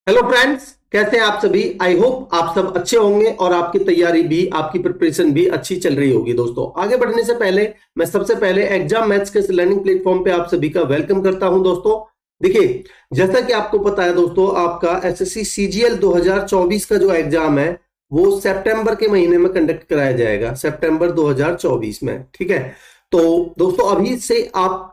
Hello friends, कैसे हैं आप सभी। आई होप आप सब अच्छे होंगे और आपकी तैयारी भी, आपकी प्रिपरेशन भी अच्छी चल रही होगी। दोस्तों, आगे बढ़ने से पहले मैं सबसे पहले एग्जाम मैथ्स के लर्निंग प्लेटफॉर्म पे आप सभी का वेलकम करता हूं। दोस्तों देखिए, जैसा कि आपको पता है दोस्तों, आपका एसएससी सीजीएल 2024 का जो एग्जाम है वो सितंबर के महीने में कंडक्ट कराया जाएगा, सितंबर 2024 में। ठीक है, तो दोस्तों अभी से आप,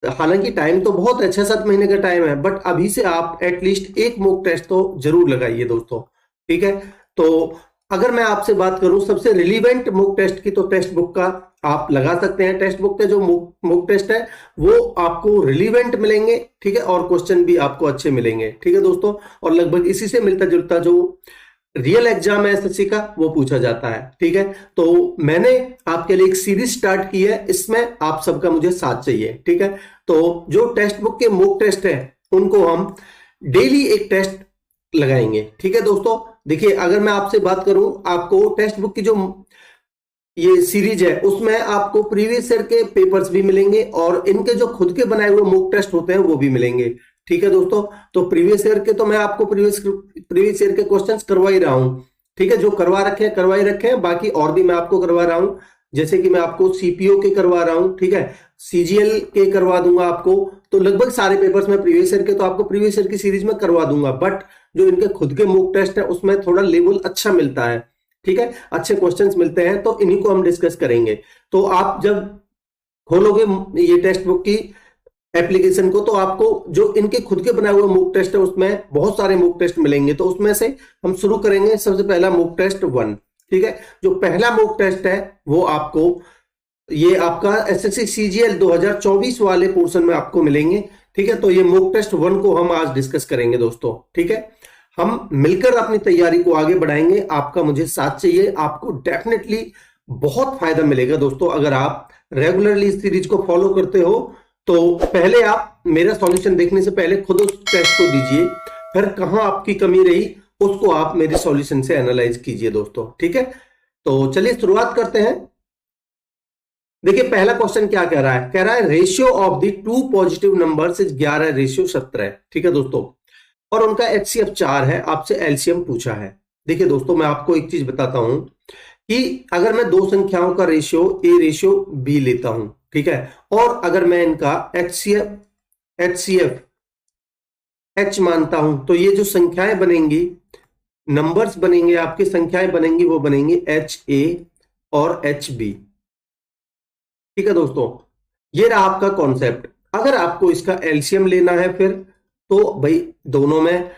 हालांकि टाइम तो बहुत है, 6-7 महीने का टाइम है, बट अभी से आप एटलीस्ट एक मॉक टेस्ट तो जरूर लगाइए दोस्तों। ठीक है, तो अगर मैं आपसे बात करूं सबसे रिलीवेंट मॉक टेस्ट की, तो टेक्स्ट बुक का आप लगा सकते हैं। टेक्स्ट बुक के जो मॉक टेस्ट है वो आपको रिलीवेंट मिलेंगे। ठीक है, और क्वेश्चन भी आपको अच्छे मिलेंगे। ठीक है दोस्तों, और लगभग इसी से मिलता जुलता जो रियल एग्जाम है एसएससी का वो पूछा जाता है। ठीक है, तो मैंने आपके लिए एक सीरीज स्टार्ट की है, इसमें आप सबका मुझे साथ चाहिए। ठीक है, तो जो टेक्स्ट बुक के मॉक टेस्ट है उनको हम डेली एक टेस्ट लगाएंगे। ठीक है दोस्तों, देखिए अगर मैं आपसे बात करूं, आपको टेक्स्ट बुक की जो ये सीरीज है उसमें आपको प्रीवियस ईयर के पेपर्स भी मिलेंगे और इनके जो खुद के बनाए हुए मॉक टेस्ट होते हैं वो भी मिलेंगे। ठीक है दोस्तों, तो प्रीवियस ईयर के तो मैं आपको प्रीवियस ईयर के क्वेश्चंस करवा ही रहा हूं। ठीक है, जो करवा ही रखे हैं, बाकी और भी मैं आपको करवा रहा हूं। जैसे कि मैं आपको सीपीओ के करवा रहा हूं, ठीक है, सीजीएल के करवा दूंगा आपको। तो लगभग सारे पेपर्स में प्रीवियस ईयर के तो आपको प्रीवियस ईयर की सीरीज में करवा दूंगा, बट जो इनके खुद के मॉक टेस्ट है उसमें थोड़ा लेवल अच्छा मिलता है। ठीक है, अच्छे क्वेश्चंस मिलते हैं, तो इन्हीं को हम डिस्कस करेंगे। तो आप जब खोलोगे ये टेक्स्ट बुक की एप्लीकेशन को, तो आपको जो इनके खुद के बनाए हुए मॉक टेस्ट है उसमें बहुत सारे मॉक टेस्ट मिलेंगे। तो उसमें से हम शुरू करेंगे सबसे पहला मॉक टेस्ट 1। ठीक है, जो पहला मॉक टेस्ट है वो आपको, ये आपका एसएससी सीजीएल 2024 वाले पोर्शन में आपको मिलेंगे। ठीक है, तो ये मॉक टेस्ट 1 को हम आज डिस्कस करेंगे दोस्तों। ठीक है, हम मिलकर अपनी तैयारी को आगे बढ़ाएंगे। आपका मुझे साथ चाहिए, आपको डेफिनेटली बहुत फायदा मिलेगा दोस्तों अगर आप रेगुलरली इस सीरीज को फॉलो करते हो। तो पहले आप मेरा सॉल्यूशन देखने से पहले खुद उस टेस्ट को दीजिए, फिर कहां आपकी कमी रही उसको आप मेरे सॉल्यूशन से एनालाइज कीजिए दोस्तों। ठीक है, तो चलिए शुरुआत करते हैं। देखिए पहला क्वेश्चन क्या कह रहा है, कह रहा है ratio of the two positive numbers is 11:17। ठीक है दोस्तों, और उनका एचसीएफ 4 है, आपसे एलसीएम पूछा है। देखिए दोस्तों, मैं आपको एक चीज बताता हूं कि अगर मैं दो संख्याओं का रेशियो ए रेशियो बी लेता हूं, ठीक है, और अगर मैं इनका एचसीएफ एच मानता हूं, तो ये जो संख्याएं बनेंगी, नंबर्स बनेंगे, आपकी संख्याएं बनेंगी, वो बनेंगी एच ए और एच बी। ठीक है दोस्तों, ये रहा आपका कॉन्सेप्ट। अगर आपको इसका एलसीएम लेना है फिर, तो भाई दोनों में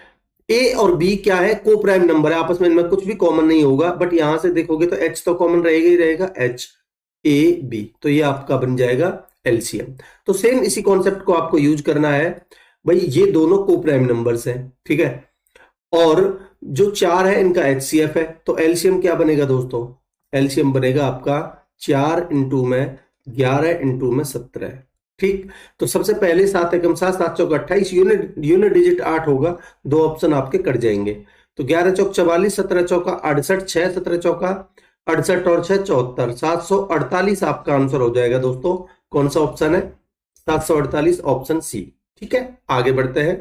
ए और बी क्या है, को प्राइम नंबर है, आपस में इनमें कुछ भी कॉमन नहीं होगा, बट यहां से देखोगे तो एच तो कॉमन रहेगा ही रहेगा, एच ए बी, तो ये आपका बन जाएगा एलसीएम। तो सेम इसी कॉन्सेप्ट को आपको यूज करना है। भाई ये दोनों को प्राइम नंबर्स हैं, ठीक है, और जो 4 है इनका एचसीएफ है, तो एलसीएम क्या बनेगा दोस्तों, एलसीएम बनेगा आपका 4 इंटू में 11 इंटू में 17। ठीक, तो सबसे पहले 7 एकम 7, 7 चौक 28, यूनिट डिजिट 8 होगा, दो ऑप्शन आपके कट जाएंगे। तो 11 चौक 44, 17 चौका 68, 6 17 चौका 68 और 6 74, 748 आपका आंसर हो जाएगा दोस्तों। कौन सा ऑप्शन है, 748, ऑप्शन सी। ठीक है, आगे बढ़ते हैं।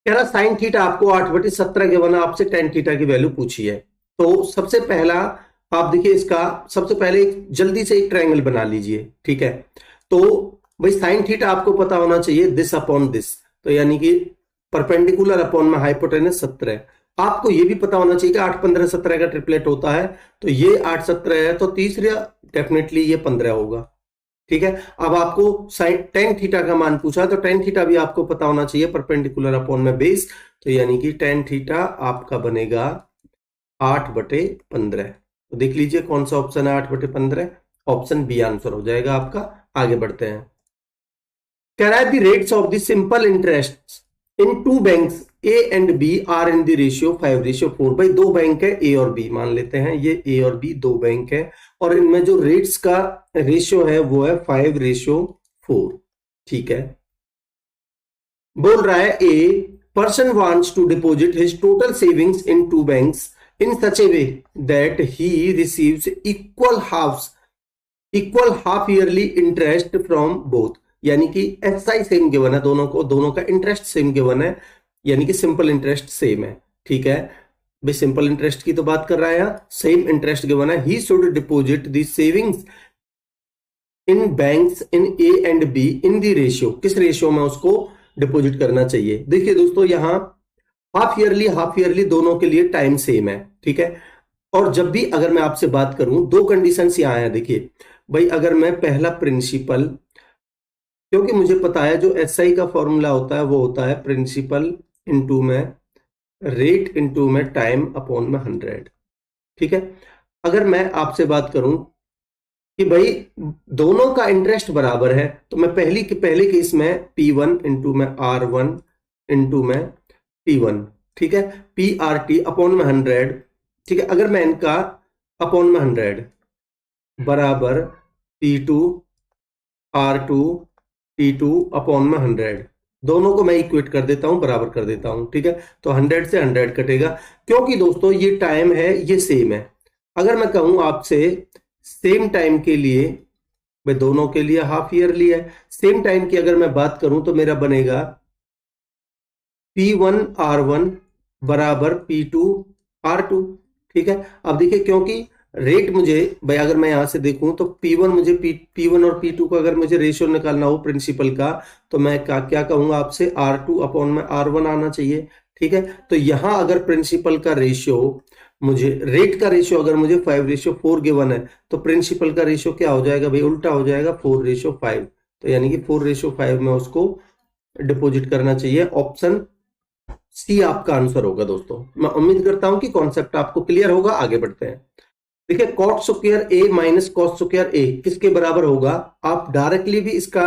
कह रहा साइन थीटा आपको 8/17 के बना, आपसे टेन थीटा की वैल्यू पूछी है। तो सबसे पहला आप देखिए, इसका सबसे पहले जल्दी से एक ट्रायंगल बना लीजिए। ठीक है, तो भाई साइन थीटा आपको पता होना चाहिए दिस अपॉन दिस, तो यानी कि परपेंडिकुलर अपॉन में हाइपोटेनस 17। आपको ये भी पता होना चाहिए कि 8 15 17 का ट्रिपलेट होता है, तो ये 8 17 है, तो तीसरा डेफिनेटली ये 15 होगा। ठीक है, अब आपको साइन टेन थीटा का मान पूछा है, तो टेन थीटा भी आपको पता होना चाहिए, परपेंडिकुलर अपॉन में बेस, तो यानी कि टेन थीटा आपका बनेगा 8/15। तो देख लीजिए कौन सा ऑप्शन है 8/15, ऑप्शन बी आंसर हो जाएगा आपका। आगे बढ़ते हैं। कह रहा है the rates of the simple interest in two banks A and B are in the ratio 5:4। भाई दो बैंक है ए और बी, मान लेते हैं ये ए और बी दो बैंक है, और इनमें जो रेट्स का रेशियो है वो है 5:4। ठीक है, बोल रहा है a person wants to deposit his total savings in two banks in such a way that he receives equal half yearly interest from both। यानी कि एसआई सेम गिवन है दोनों को, दोनों का इंटरेस्ट सेम गिवन है, यानी कि सिंपल इंटरेस्ट सेम है, ठीक है भाई, सिंपल इंटरेस्ट की तो बात कर रहा है यहाँ, सेम इंटरेस्ट गिवन है। He should deposit the savings in banks in A and be in the ratio, किस रेशियो में उसको डिपॉजिट करना चाहिए। देखिए दोस्तों यहाँ हाफ ईयरली दोनों के लिए टाइम सेम है, ठीक है। और जब भी अगर मैं आपसे बात करूं, दो कंडीशंस यहाँ है, देखिए भाई, अगर मैं पहला प्रिंसिपल, क्योंकि मुझे पता है जो एसआई का फॉर्मूला होता है वो होता है प्रिंसिपल इनटू में रेट इनटू में टाइम अपॉन में 100, ठीक है। अगर मैं आपसे बात करूं कि भाई दोनों का इंटरेस्ट बराबर है, तो मैं पहले केस में P1 इंटू में R1 इंटू में P1, ठीक है, PRT अपॉन में 100, ठीक है। अगर मैं इनका अपॉन में 100 बराबर P2 R2 P2 अपॉन में 100, दोनों को मैं इक्वेट कर देता हूं, बराबर कर देता हूं, ठीक है। तो 100 से 100 कटेगा, क्योंकि दोस्तों ये टाइम है, ये सेम है। अगर मैं कहूं आपसे सेम टाइम के लिए, भाई दोनों के लिए हाफ ईयरली है, सेम टाइम की अगर मैं बात करूं तो मेरा बनेगा P1 R1 बराबर P2 R2, ठीक है। अब देखिए क्योंकि रेट मुझे, भाई अगर मैं यहां से देखूं तो P1 मुझे P1 और P2 का अगर मुझे रेशियो निकालना हो प्रिंसिपल का, तो मैं क्या कहूंगा आपसे, R2 अपॉन में R1 आना चाहिए, ठीक है। तो यहां अगर प्रिंसिपल का रेशियो मुझे, रेट का रेशियो अगर मुझे 5:4 गिवन है, तो प्रिंसिपल का रेशियो क्या हो जाएगा भाई, उल्टा हो जाएगा 4:5, तो यानी कि 4:5 में उसको डिपॉजिट करना चाहिए। ऑप्शन सी आपका आंसर होगा दोस्तों। मैं उम्मीद करता हूं कि कॉन्सेप्ट आपको क्लियर होगा। आगे बढ़ते हैं। देखिए कॉट स्क्वायर ए माइनस कॉस स्क्वायर ए किसके बराबर होगा, आप डायरेक्टली भी इसका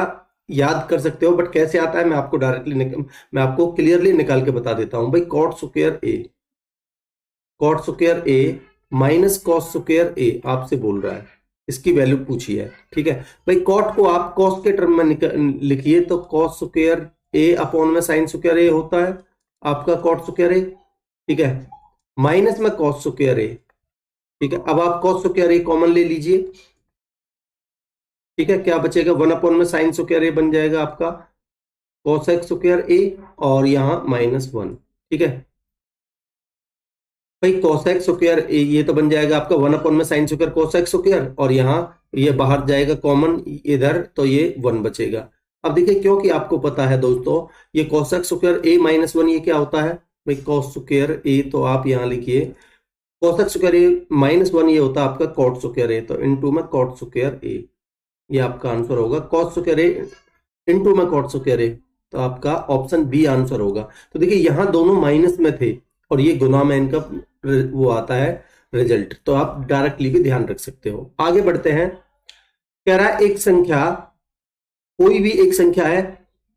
याद कर सकते हो, बट कैसे आता है मैं आपको क्लियरली निकाल के बता देता हूं। भाई कॉट स्क्वायर ए माइनस कॉस स्क्वायर ए आपसे बोल रहा है, इसकी वैल्यू पूछी है, ठीक है। भाई कॉट को आप कॉस के टर्म में लिखिए, तो कॉस स्क्वायर ए अपॉन में साइन स्क्वायर ए होता है आपका कॉट स्क्वायर ए, ठीक है, माइनस में कॉस स्क्वायर ए, ठीक है। अब आप कॉस स्क्वायर ए कॉमन ले लीजिए, ठीक है, क्या बचेगा, 1 अपॉन में साइन स्क्वायर ए बन जाएगा आपका कॉस एक्स स्क्वायर ए, और यहां -1, ठीक है। भाई कॉस एक्स स्क्वायर ए ये तो बन जाएगा आपका 1 अपॉन में sine square cos x square, और यहाँ ये बाहर जाएगा कॉमन इधर, तो ये 1 बचेगा। अब देखिए क्योंकि आपको पता है दोस्तों ये cos x square a minus 1 ये क्या होता है, भाई cos स्क्वायर a, तो आप यहाँ लिखिए cos x square a minus 1 ये होता है आपका cot स्क्वायर a, तो इनटू में cot स्क्वायर a, ये आपका आंसर होगा। cos स्क्वायर a इनटू में cot स्क्वायर a, तो आपका ऑप्शन बी आंसर होगा। तो देखिए यहाँ दोनों माइनस में थे और ये गुना में इनका वो आता है रिजल्ट, तो आप डायरेक्टली भी ध्यान रख सकते हो। आगे बढ़ते हैं। कह रहा है एक संख्या, कोई भी एक संख्या है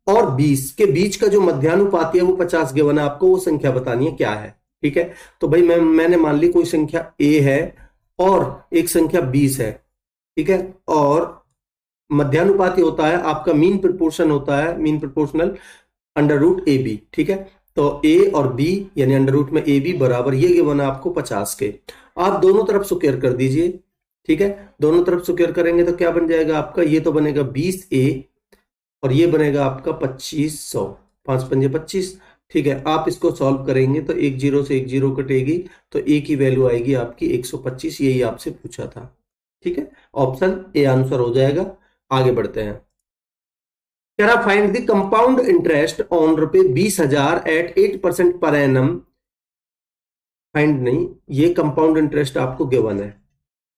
और 20 के बीच का जो मध्यानुपाती है वो 50 गिवन है, आपको वो संख्या बतानी है क्या है, ठीक है। तो भाई मैंने मान ली कोई संख्या a है और एक संख्या 20 है, ठीक है, और मध्यानुपाती होता है आपका मीन प्रोपोर्शन होता है, mean proportional under root a b, ठीक है। तो a और b यानी अंडर रूट में ए बी बराबर ये गिवन है आपको 50 के। आप दोनों तरफ स्क्वायर कर दीजिए, ठीक है, दोनों तरफ स्क्वायर करेंगे तो क्या बन जाएगा आपका, ये तो बनेगा 20a और ये बनेगा आपका 2500, 5 पंजे 25, ठीक है। आप इसको सॉल्व करेंगे तो एक 0 से एक 0 कटेगी, तो a की वैल्यू आएगी आपकी 125, यही आपसे पूछा था, ठीक है। ऑप्शन ए आंसर हो जाएगा। आगे बढ़ते हैं। कह रहा find the compound interest on ₹20,000 at 8% per annum, find नहीं, ये कंपाउंड इंटरेस्ट आपको गिवन है,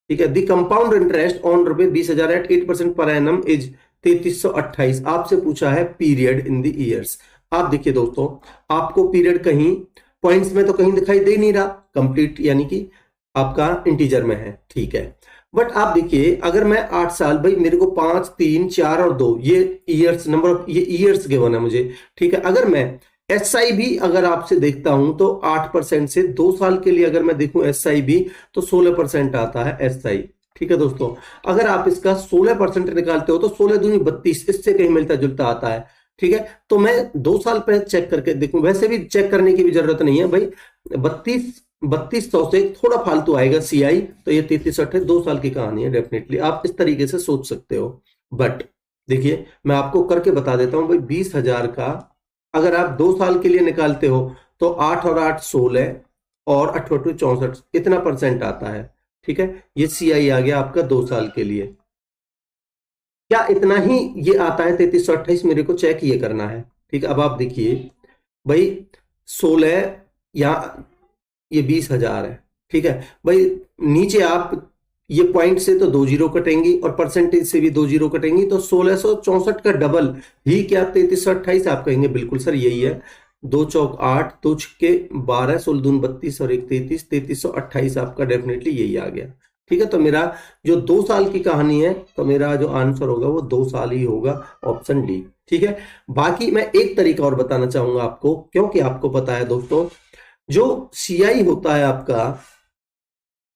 ठीक है। The compound interest on ₹20,000 at 8% per annum is 3328। आपसे पूछा है पीरियड इन द ईयर्स। आप देखिए दोस्तों, आपको पीरियड कहीं पॉइंट्स में तो कहीं दिखाई दे नहीं रहा, कंप्लीट यानी कि आपका इंटीजर में है, ठीक है। बट आप देखिए अगर मैं 8 साल, भाई मेरे को 5, 3, 4 और 2 ये ईयर्स, नंबर ऑफ ये ईयर्स गिवन है मुझे, ठीक है। अगर मैं एसआई भी अगर आपसे देखता हूं तो 8% से 2 साल के लिए अगर मैं देखूं एसआई भी तो 16% आता है एसआई, ठीक है दोस्तों। अगर आप इसका 16% निकालते हो तो 16 दूनी 32, इससे कहीं मिलता जुलता आता है, ठीक है। तो मैं 2 साल पहले चेक करके देखूं, वैसे भी चेक करने की भी जरूरत नहीं है भाई, 3200 से थोड़ा फालतू आएगा सीआई, तो ये 33 2 साल की कहानी है डेफिनेटली, आप इस तरीके से सोच सकते हो। बट देखिए मैं आपको करके बता देता हूं भाई, 20,000 का अगर आप 2 साल के लिए निकालते हो तो 8 और 8 16 और 8 64, इतना परसेंट आता है। ठीक है, ये CI आ गया आपका 2 साल के लिए। क्या इतना ही ये आता है 3328? मेरे को चेक ये करना है। ठीक है, अब आप देखिए भाई 16 या ये 20,000 है। ठीक है भाई, नीचे आप ये पॉइंट से तो 2 जीरो कटेंगी और परसेंटेज से भी 2 जीरो कटेंगी, तो 1664 का डबल ही क्या 3328? आप कहेंगे बिल्कुल सर यही है। 2 चौक 8, 2 छक्के 12, 16 दून 32 और 1 33, 3328 आपका डेफिनेटली यही आ गया। ठीक है, तो मेरा जो 2 साल की कहानी है, तो मेरा जो आंसर होगा वो 2 साल ही होगा, ऑप्शन डी। ठीक है, बाकी मैं एक तरीका और बताना चाहूंगा आपको, क्योंकि आपको पता है दोस्तों, जो CI होता है आपका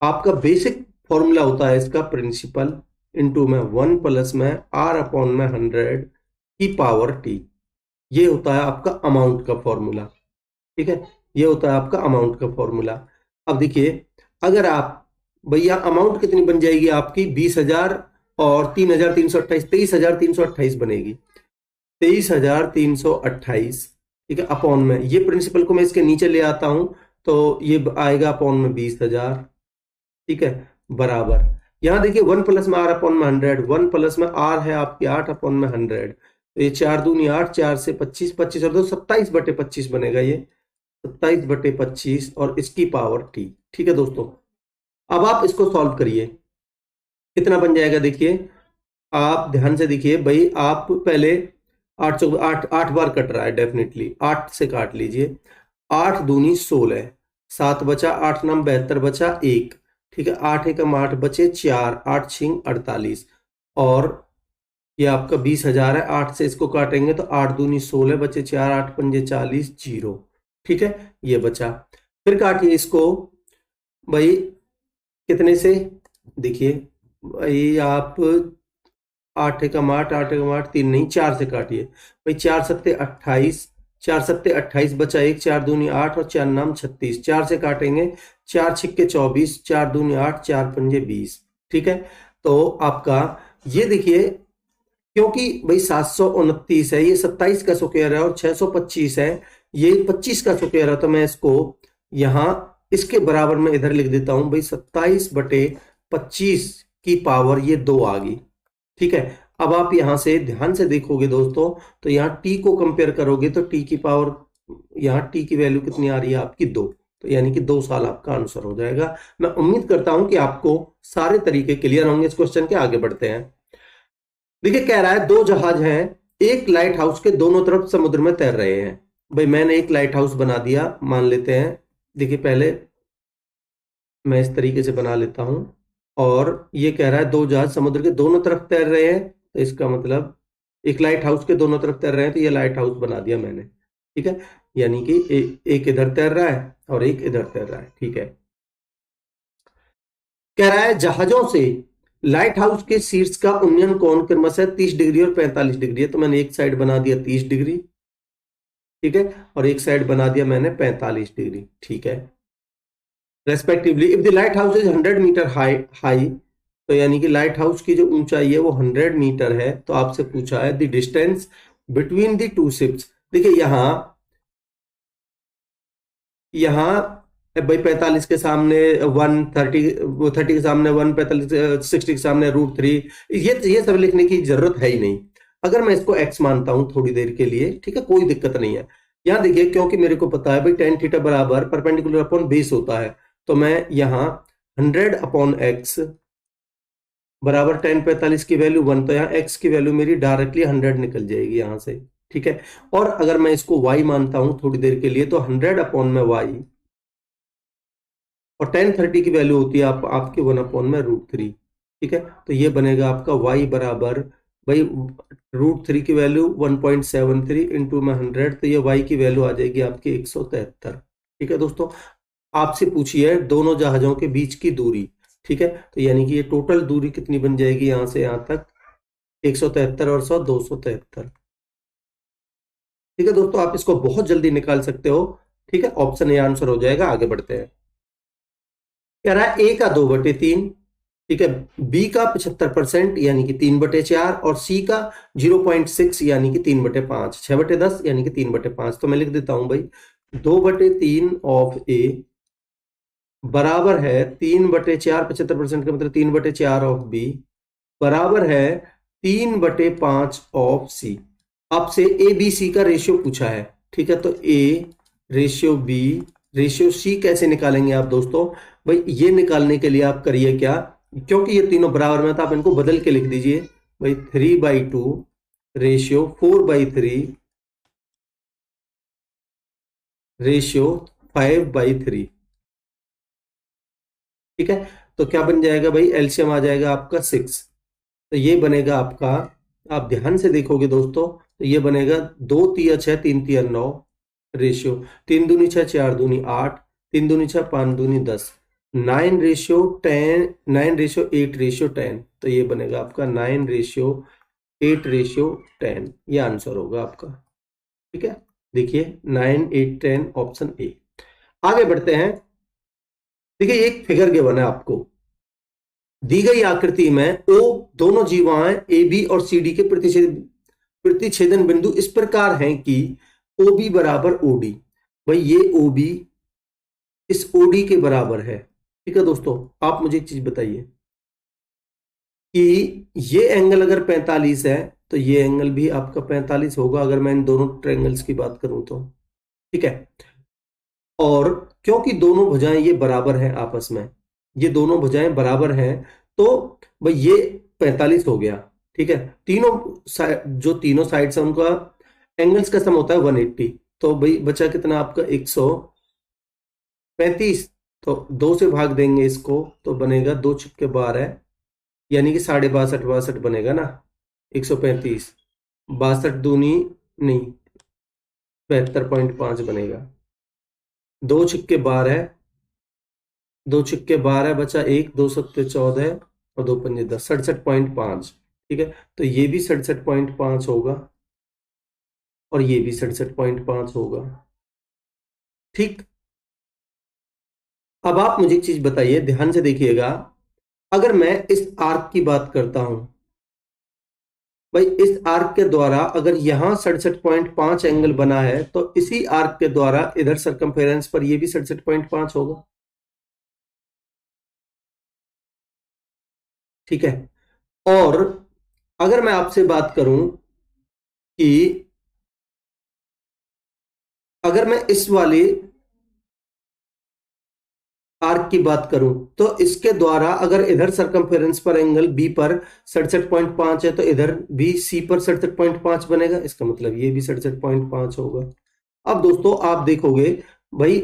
आपका बेसिक फॉर्मूला होता है इसका प्रिंसिपल इनटू में 1 प्लस में R अपॉन में 100 की पावर t। ये होता है आपका अमाउंट का फॉर्मूला। ठीक है, ये होता है आपका अमाउंट का फॉर्मूला। अब देखिए, अगर आप भैया अमाउंट कितनी बन जाएगी आपकी 20,000 और 3,328, 23,328 बनेगी, 23,328। ठीक है, अपॉन में ये प्रिंसिपल को मैं इसके नीचे ले आता हूं तो ये आएगा अपॉन में 20,000। ठीक है, बराबर यहां देखिए 1 प्लस में R अपॉन में 100, 1 प्लस में R है आपकी 8 अपॉन में 100, तो ये 4 दूनी 8, 4 से 25, 25 और 2 27/25 बनेगा, ये 27/25 और इसकी पावर t। ठीक है दोस्तों, अब आप इसको सॉल्व करिए, कितना बन जाएगा देखिए, आप ध्यान से देखिए भाई, आप पहले 8 बार कट रहा है, डेफिनेटली 8 से काट लीजिए। 8 दूनी 16, 7 बचा, 8 9 72 बचा 1। ठीक है, 8 एकम 8 बचे 4, 8 छिंग 48 और ये आपका 20,000 है। 8 से इसको काटेंगे तो 8 दूनी 16 बचे 4, 8 पंजे 40, 0। ठीक है, ये बचा। फिर काटिए इसको भाई, कितने से देखिए भाई, आप 8 एकम 8, 8 एकम 8, 3 नहीं 4 से काटिए भाई, 4 सत्ते 28, 4 सत्ते 28 बचा 1, 4 दूनी 8 और 4 नाम 36, 4 से काटेंगे, 4 छिक्के 24, 4 दूनी 8, 4 पंजे 20। ठीक है, तो आपका ये देखिए, क्योंकि भाई 729 है, ये 27 का स्क्वायर है और 625 है, ये 25 का स्क्वायर है, तो मैं इसको यहां इसके बराबर में इधर लिख देता हूं भाई, 27/25 की पावर ये 2 आ गई। ठीक है, अब आप यहां से ध्यान से देखोगे दोस्तों, तो यहाँ t को कंपेयर करोगे तो t की पावर, यहाँ t की वैल्यू कितनी आ रही है आपकी 2, तो यानी कि 2 साल आपका आंसर हो जाएगा। मैं उम्मीद करता हूं कि आपको सारे तरीके क्लियर होंगे इस क्वेश्चन के। आगे बढ़ते हैं। देखिए, कह रहा है 2 जहाज हैं, एक लाइट हाउस के दोनों तरफ समुद्र में तैर रहे हैं। भाई मैंने एक लाइट हाउस बना दिया, मान लेते हैं। देखिए, पहले मैं इस तरीके से बना लेता हूं, और ये कह रहा है 2 जहाज समुद्र के दोनों तरफ तैर रहे हैं, तो इसका मतलब एक लाइट हाउस के दोनों तरफ तैर रहे हैं, तो ये लाइट हाउस बना दिया मैंने। ठीक है, यानी कि एक इधर तैर रहा है और एक इधर तैर रहा है। ठीक है, कह रहा है जहाजों से लाइट हाउस के शीर्ष का उन्नयन कोण क्रमशः 30 डिग्री और 45 डिग्री है, तो मैंने एक साइड बना दिया 30 डिग्री। ठीक है, और एक साइड बना दिया मैंने 45 डिग्री। ठीक है, respectively if the lighthouse is 100 metre high, तो यानी कि लाइट हाउस की जो ऊंचाई है वो 100 मीटर है, तो आपसे पूछा है the distance between the two ships. देखिए यहां भाई 45 के सामने 130, वो 30 के सामने 1, 45 60 के सामने √3, ये सब लिखने की जरूरत है ही नहीं। अगर मैं इसको x मानता हूं थोड़ी देर के लिए, ठीक है, कोई दिक्कत नहीं है। यहां देखिए, क्योंकि मेरे को पता है भाई tan थीटा बराबर परपेंडिकुलर अपॉन बेस होता है, तो मैं यहां 100 अपॉन x बराबर tan 45 की वैल्यू 1, तो यहाँ x की वैल्यू मेरी डायरेक्टली 100 निकल जाएगी यहां से। ठीक है, और अगर मैं इसको y मानता हूं थोड़ी देर के लिए, तो 100 अपॉन में y, और tan 30 की वैल्यू होती है आपके 1 अपॉन में √3। ठीक है, तो ये बनेगा आपका y बराबर भाई √3 की वैल्यू 1.73 इंटू में 100, तो ये y की वैल्यू आ जाएगी आपकी 173। ठीक है दोस्तों, आपसे पूछिए दोनों जहाजों के बीच की दूरी। ठीक है, तो यानी कि ये टोटल दूरी कितनी बन जाएगी यहां से यहां तक, 173 और 100 273। ठीक है दोस्तों, आप इसको बहुत जल्दी निकाल सकते हो। ठीक है, ऑप्शन ए आंसर हो जाएगा। आगे बढ़ते हैं। कह रहा है a का 2/3 ठीक है। बी का 75% यानी कि 3/4 और सी का 0.6 यानी कि 3/5, 6/10 यानी कि 3/5। तो मैं लिख देता हूं भाई 2/3 ऑफ ए बराबर है 3/4, 75% का मतलब 3/4 ऑफ बी बराबर है 3/5 ऑफ सी। आपसे ए बी सी का रेशियो पूछा है, ठीक है। तो A ratio B ratio C कैसे निकालेंगे आप दोस्तों? भाई ये निकालने के लिए आप करिए क्या, क्योंकि ये तीनों बराबर में, तो आप इनको बदल के लिख दीजिए भाई 3/2 रेशियो 4/3 रेशियो 5/3। ठीक है। तो क्या बन जाएगा भाई, एलसीएम आ जाएगा आपका 6। तो ये बनेगा आपका, आप ध्यान से देखोगे दोस्तों, तो ये बनेगा 2 तिया 6 3 तिया 9 रेशियो 3 दूनी 6 4 दूनी 8 3 दूनी 6 5 दूनी 10 9/8 रेशियो 10। तो ये बनेगा आपका 9/8 रेशियो 10, ये आंसर होगा आपका। ठीक है, देखिए 9 8 10 ऑप्शन ए। आगे बढ़ते हैं। देखिए एक फिगर गिवन है आपको, दी गई आकृति में ओ दोनों जीवाएं ए बी और सी डी के प्रतिच्छेदन बिंदु इस प्रकार हैं कि ओ बी बराबर ओ डी। भाई ये ओ बी इस ओ डी के बराबर है। ठीक है दोस्तों, आप मुझे एक चीज बताइए कि ये एंगल अगर 45 है तो ये एंगल भी आपका 45 होगा, अगर मैं इन दोनों ट्रायंगल्स की बात करूं तो। ठीक है, और क्योंकि दोनों भुजाएं ये बराबर हैं आपस में, ये दोनों भुजाएं बराबर हैं, तो भाई ये 45 हो गया। ठीक है, जो तीनों साइड्स है उनका एंगल्स का सम होता है 180। तो भाई बचा कितना आपका 135। तो 2 से भाग देंगे इसको तो बनेगा 2 छक्के 12 यानी कि 62 62 बनेगा ना। 135 62 दूनी नहीं 72.5 बनेगा। 2 छक्के 12, 2 छक्के 12 बचा 1, 2 सत्ते 14 और 2 पंजे 10, 67.5। ठीक है, तो ये भी 67.5 होगा और ये भी 67.5 होगा। ठीक, अब आप मुझे एक चीज बताइए, ध्यान से देखिएगा, अगर मैं इस आर्क की बात करता हूं, भाई इस आर्क के द्वारा अगर यहां 67.5 एंगल बना है तो इसी आर्क के द्वारा इधर सरकमफेरेंस पर ये भी 67.5 होगा। ठीक है, और अगर मैं आपसे बात करूं कि अगर मैं इस वाले आर्क की बात करूं तो इसके द्वारा अगर इधर सरकमफेरेंस पर एंगल बी पर 67.5 है तो इधर भी सी पर 67.5 बनेगा, इसका मतलब ये भी 67.5 होगा। अब दोस्तों आप देखोगे भाई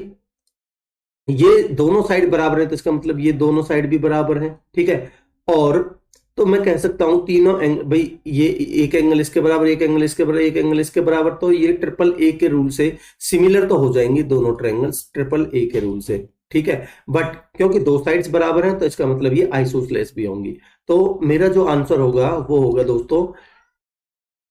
ये दोनों साइड बराबर है तो इसका मतलब ये दोनों साइड भी बराबर है। ठीक है, और तो मैं कह सकता हूं तीनों एंगल, भाई ये एक एंगल इसके बराबर, एक एंगल इसके बराबर, एक एंगल इसके बराबर, तो ये ट्रिपल ए के रूल से सिमिलर तो हो जाएंगे दोनों ट्रायंगल्स ट्रिपल ए के रूल से। ठीक है, बट क्योंकि दो साइड्स बराबर हैं तो इसका मतलब ये आइसोसेलेस भी होंगी। तो मेरा जो आंसर होगा वो होगा दोस्तों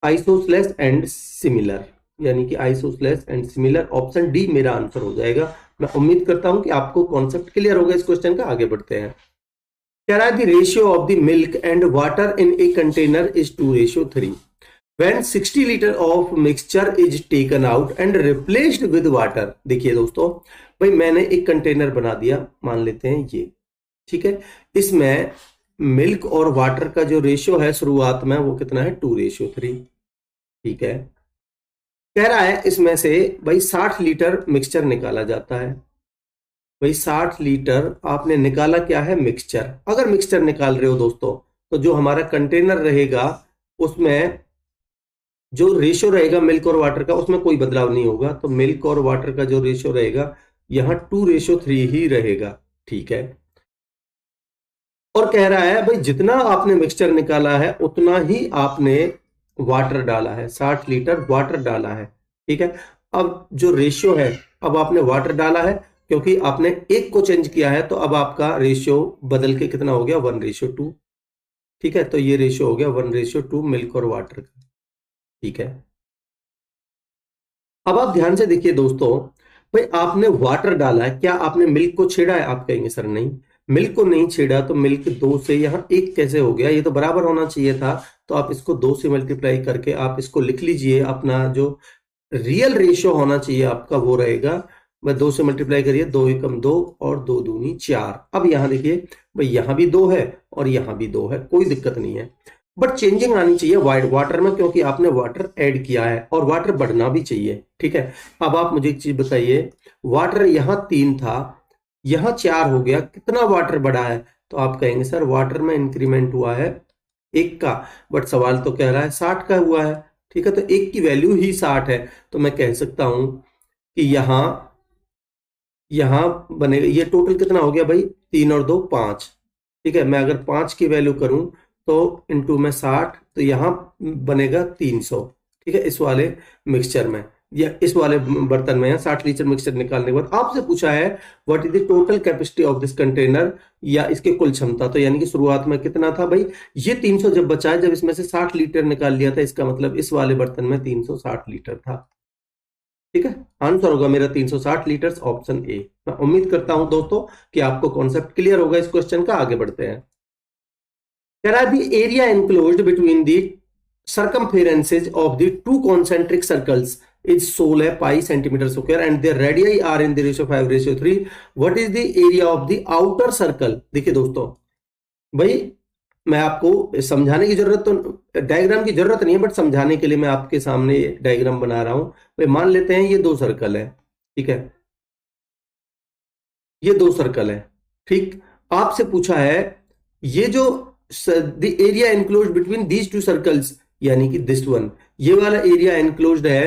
आइसोसेलेस एंड सिमिलर, यानी कि isosceles and similar, option D मेरा आंसर हो जाएगा। मैं उम्मीद करता हूं कि आपको कॉन्सेप्ट क्लियर होगा इस क्वेश्चन का। आगे बढ़ते हैं। कह रहा है the ratio of the milk and water in a container is 2:3 when 60 litre of mixture is taken out and replaced with water. देखिए दोस्तों, भाई मैंने एक कंटेनर बना दिया, मान लेते हैं ये। ठीक है, इसमें मिल्क और वाटर का जो रेशियो है शुरुआत में वो कितना है, 2:3। ठीक है, कह रहा है इसमें से भाई 60 लीटर मिक्सचर निकाला जाता है। भाई 60 लीटर आपने निकाला, क्या है, मिक्सचर। अगर मिक्सचर निकाल रहे हो दोस्तों तो जो हमारा कंटेनर रहेगा उसमें जो रेशियो रहेगा मिल्क और वाटर का उसमें कोई बदलाव नहीं होगा। तो मिल्क और वाटर का जो रेशियो रहेगा यहां 2:3 ही रहेगा। ठीक है, और कह रहा है भाई जितना आपने मिक्सचर निकाला है उतना ही आपने वाटर डाला है, 60 लीटर वाटर डाला है। ठीक है, अब जो रेशियो है, अब आपने वाटर डाला है क्योंकि आपने एक को चेंज किया है, तो अब आपका रेशियो बदल के कितना हो गया, 1:2। ठीक है, तो ये रेशियो हो गया 1:2 मिल्क और वाटर का। ठीक है, अब आप ध्यान से देखिए दोस्तों, भाई आपने वाटर डाला है, क्या आपने मिल्क को छेड़ा है? आप कहेंगे सर नहीं। मिल्क को नहीं छेड़ा तो मिल्क 2 से यहाँ 1 कैसे हो गया, ये तो बराबर होना चाहिए था। तो आप इसको 2 से मल्टीप्लाई करके आप इसको लिख लीजिए, अपना जो रियल रेशियो होना चाहिए आपका वो रहेगा। मैं 2 से मल्टीप्लाई करिए, 2 एकम 2 और 2 दूनी 4। अब यहाँ देखिए भाई, यहाँ भी 2 है और यहाँ भी 2 है, कोई दिक्कत नहीं है। बट चेंजिंग आनी चाहिए वाटर में, क्योंकि आपने वाटर ऐड किया है और वाटर बढ़ना भी चाहिए, ठीक है। अब आप मुझे एक चीज बताइए, वाटर यहाँ 3 था, यहाँ 4 हो गया, कितना वाटर बढ़ा है? तो आप कहेंगे सर वाटर में इंक्रीमेंट हुआ है 1 का, बट सवाल तो कह रहा है 60 का हुआ है, ठीक है। तो 1 की वैल्यू ही 60 है, तो मैं कह सकता हूं कि यहां बनेगा, ये टोटल कितना हो गया भाई, 3 और 2 5, ठीक है। मैं अगर 5 की वैल्यू करूं तो इनटू में 60, तो यहां बनेगा 300, ठीक है। इस वाले मिक्सचर में या इस वाले बर्तन में 60 लीटर मिक्सचर निकालने के बाद आपसे पूछा है what is the total capacity of this container, या इसके कुल क्षमता। तो यानी कि शुरुआत में कितना था भाई, ये 300 जब बचा है, जब इसमें से 60 लीटर निकाल लिया था, इसका मतलब इस वाले बर्तन में 360 लीटर था, ठीक है। आंसर होगा मेरा 360 लीटर, ऑप्शन ए। मैं उम्मीद करता हूं दोस्तों कि आपको कॉन्सेप्ट क्लियर होगा इस क्वेश्चन का। आगे बढ़ते हैं। कह रहा है the area enclosed between the circumferences of the two concentric circles is 16 pi centimeter square and their radii are in the ratio 5:3. What is the area of the outer circle? देखिए दोस्तों, भाई मैं आपको समझाने की जरूरत तो, डायग्राम की जरूरत नहीं है, बट समझाने के लिए मैं आपके सामने डायग्राम बना रहा हूं। भाई मान लेते हैं ये 2 सर्कल है, ठीक है, ये 2 सर्कल है, ठीक। आपसे पूछा है ये जो the area enclosed between these 2 circles, यानी कि दिस वन, ये वाला एरिया एनक्लोज्ड है,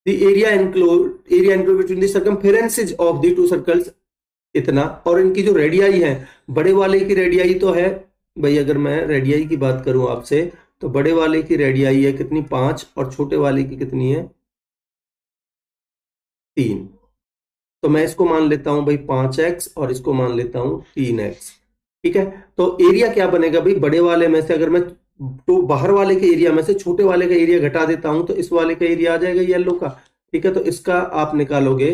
the area enclosed between the circumferences of the 2 circles इतना, और इनकी जो रेडियाई है, बड़े वाले की रेडियाई तो है भाई, अगर मैं रेडियाई की बात करूं आपसे, तो बड़े वाले की रेडियाई है कितनी, 5, और छोटे वाले की कितनी है, 3। तो मैं इसको मान लेता हूं भाई 5x और इसको मान लेता हूं 3x, ठीक है। तो एरिया क्या बनेगा भाई, बड़े वाले में से अगर मैं तो बाहर वाले के एरिया में से छोटे वाले का एरिया घटा देता हूं, तो इस वाले का एरिया आ जाएगा येलो का, ठीक है। तो इसका आप निकालोगे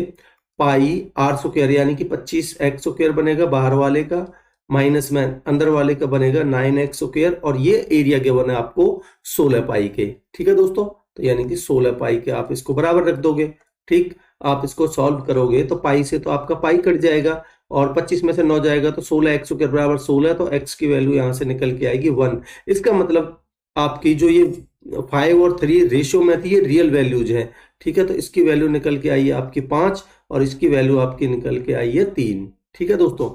पाई r स्क्वायर, यानी कि 25x स्क्वायर बनेगा बाहर वाले का, माइनस में अंदर वाले का बनेगा 9x स्क्वायर, और ये एरिया गिवन है आपको 16 पाई के, ठीक है दोस्तों। तो यानी कि 16 पाई के आप इसको बराबर रख दोगे, ठीक। आप इसको सॉल्व करोगे तो पाई से तो आपका पाई कट जाएगा, और 25 में से 9 जाएगा तो 16x के बराबर 16, तो x की वैल्यू यहां से निकल के आएगी 1। इसका मतलब आपकी जो ये 5 और 3 रेशियो में थी, ये रियल वैल्यूज है, ठीक है। तो इसकी वैल्यू निकल के आई है आपकी 5, और इसकी वैल्यू आपकी निकल के आई है 3, ठीक है दोस्तों।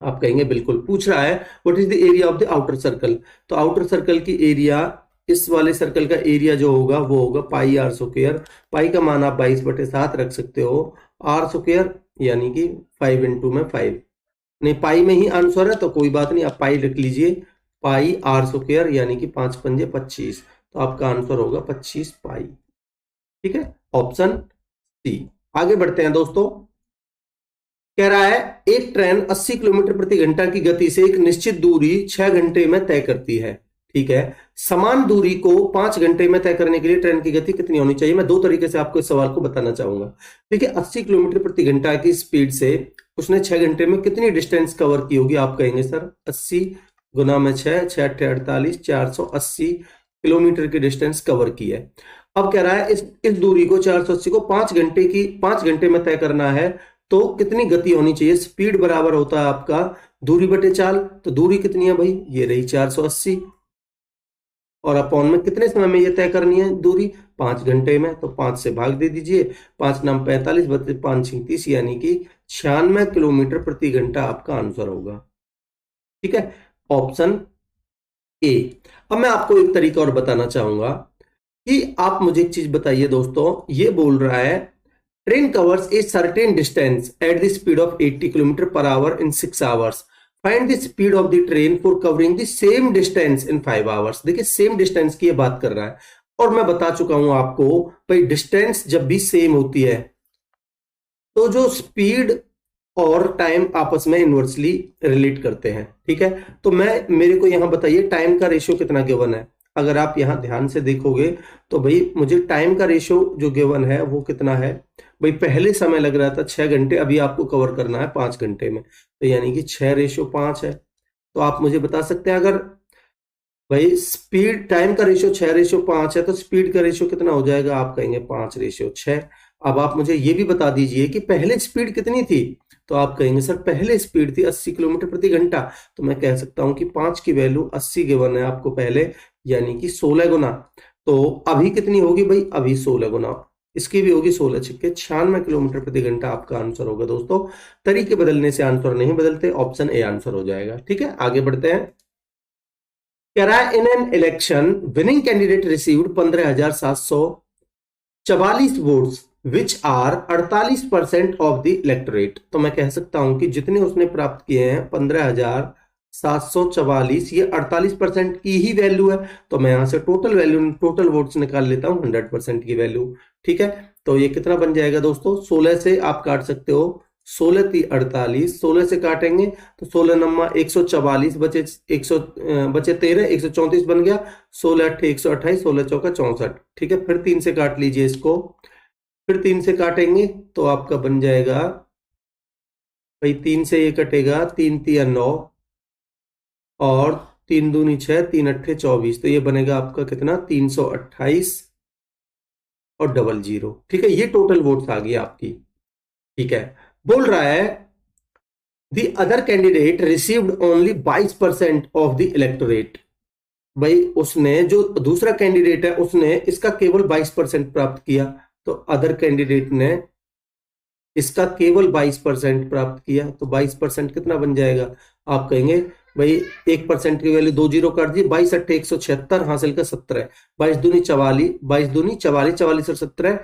आप कहेंगे बिल्कुल, पूछ रहा है what is the area of the outer circle, तो आउटर सर्कल की एरिया, इस वाले सर्कल का एरिया जो होगा वो होगा पाई r स्क्वायर। पाई का मान आप 22/7 रख सकते हो, r स्क्वायर यानी कि 5 इंटू में 5, नहीं पाई में ही आंसर है तो कोई बात नहीं, आप पाई रख लीजिए, पाई r स्क्वायर यानी कि 5 पंजे 25, तो आपका आंसर होगा 25 पाई, ठीक है, ऑप्शन सी। आगे बढ़ते हैं दोस्तों। कह रहा है एक ट्रेन 80 किलोमीटर प्रति घंटा की गति से एक निश्चित दूरी 6 घंटे में तय करती है, ठीक है। समान दूरी को 5 घंटे में तय करने के लिए ट्रेन की गति कितनी होनी चाहिए? मैं 2 तरीके से आपको इस सवाल को बताना चाहूंगा। देखिए 80 किलोमीटर प्रति घंटा की स्पीड से उसने 6 घंटे में कितनी डिस्टेंस कवर की होगी? आप कहेंगे सर 80 गुना में 6, 6 48, 480 किलोमीटर की डिस्टेंस कवर की है। अब कह रहा है इस दूरी को 480 को 5 घंटे में तय करना है, तो कितनी गति होनी चाहिए? स्पीड बराबर होता है आपका दूरी बटे चाल, तो दूरी कितनी है भाई? ये रही 480, और अपॉन में कितने समय में ये तय करनी है दूरी? 5 घंटे में, तो 5 से भाग दे दीजिए, 5 नाम 45 बटे 5 36, यानी कि 96 किलोमीटर प्रति घंटा आपका आंसर होगा, ठीक है, ऑप्शन ए। अब मैं आपको एक तरीका और बताना चाहूंगा कि आप मुझे एक चीज बताइए दोस्तों, ये बोल रहा है train covers a certain distance at the speed of 80 kilometre per hour in 6 hours, find the speed of the train for covering the same distance in 5 hours. देखिए सेम डिस्टेंस की ये बात कर रहा है, और मैं बता चुका हूं आपको भाई डिस्टेंस जब भी सेम होती है तो जो स्पीड और टाइम आपस में इनवर्सली रिलेट करते हैं, ठीक है। तो मेरे को यहां बताइए टाइम का रेशियो कितना गिवन है? अगर आप यहां ध्यान से देखोगे तो भाई मुझे टाइम का रेशियो जो गिवन है वो कितना है? भाई पहले समय लग रहा था 6 घंटे, अभी आपको कवर करना है 5 घंटे में, तो यानी कि 6:5 है। तो आप मुझे बता सकते हैं, अगर भाई स्पीड टाइम का रेशियो 6:5 है तो स्पीड का रेशियो कितना हो जाएगा, आप कहेंगे 5:6। अब आप मुझे ये भी बता दीजिए कि पहले स्पीड कितनी थी, तो आप कहेंगे सर पहले स्पीड थी 80 किलोमीटर प्रति घंटा। तो मैं कह सकता हूं कि 5 की वैल्यू 80 गिवन है आपको पहले, यानी कि 16 गुना। तो अभी कितनी होगी भाई, अभी 16 गुना, इसकी भी होगी 16 छिक्के 96 किलोमीटर प्रति घंटा आपका आंसर होगा दोस्तों। तरीके बदलने से आंसर नहीं बदलते, ऑप्शन ए आंसर हो जाएगा। ठीक है, आगे बढ़ते हैं। In an election, winning candidate received 15,744 votes which are 48% of the electorate. तो मैं कह सकता हूं कि जितने उसने प्राप्त किए हैं 15,744, ये 48% की ही वैल्यू है। तो मैं यहां से टोटल वैल्यू, टोटल वोट्स निकाल लेता हूं 100% की वैल्यू। ठीक है, तो ये कितना बन जाएगा दोस्तों, 16 से आप काट सकते हो, 16 × 48, 16 से काटेंगे तो 16 नंबर 144 बचे, 100 बचे 13, 134 बन गया, 16 × 8 128, 16 चौका 64। ठीक है, फिर 3 से काट लीजिए इसको, फिर 3 से काटेंगे तो आपका बन जाएगा भाई, 3 से ये कटेगा, 3 × 3 = 9 और 3 दूनी 6, 3 × 8 = 24। तो ये बनेगा आपका कितना, 328 और 00। ठीक है, ये टोटल वोट्स आ गई आपकी। ठीक है, बोल रहा है the other candidate received only 22% of the electorate. भाई उसने, जो दूसरा कैंडिडेट है उसने इसका केवल 22% प्राप्त किया, तो अदर कैंडिडेट ने इसका केवल 22% प्राप्त किया। तो 22% कितना बन जाएगा, आप कहेंगे भाई 1% की वैल्यू 2 जीरो काट दी, 22 × 8 = 176, हासिल का 17, 22 दूनी 44, 22 दूनी 44, 44 और 17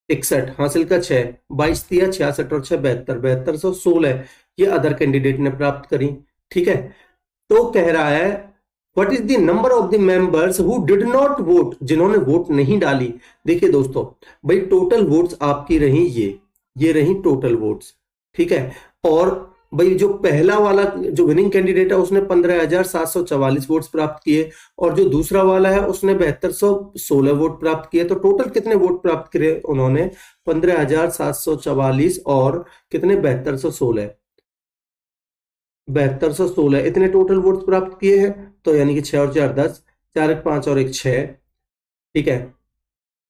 61, हासिल का 6, 22 दिया 66 और 6 72, 7216 ये अदर कैंडिडेट ने प्राप्त करी। ठीक है, तो कह रहा है what is the number of the members who did not vote, जिन्होंने वोट नहीं डाली। देखिए दोस्तों, भाई टोटल वोट्स आपकी रही ये रही टोटल वोट्स। ठीक है, और भाई जो पहला वाला जो विनिंग कैंडिडेट है उसने 15,744 वोट्स प्राप्त किए, और जो दूसरा वाला है उसने 7216 वोट प्राप्त किए। तो टोटल कितने वोट प्राप्त करे उन्होंने, 15,744 और कितने, 7216, 7216 इतने टोटल वोट्स प्राप्त किए हैं। तो यानी कि 6 और 4 10, 4 × 5 और 1 6। ठीक है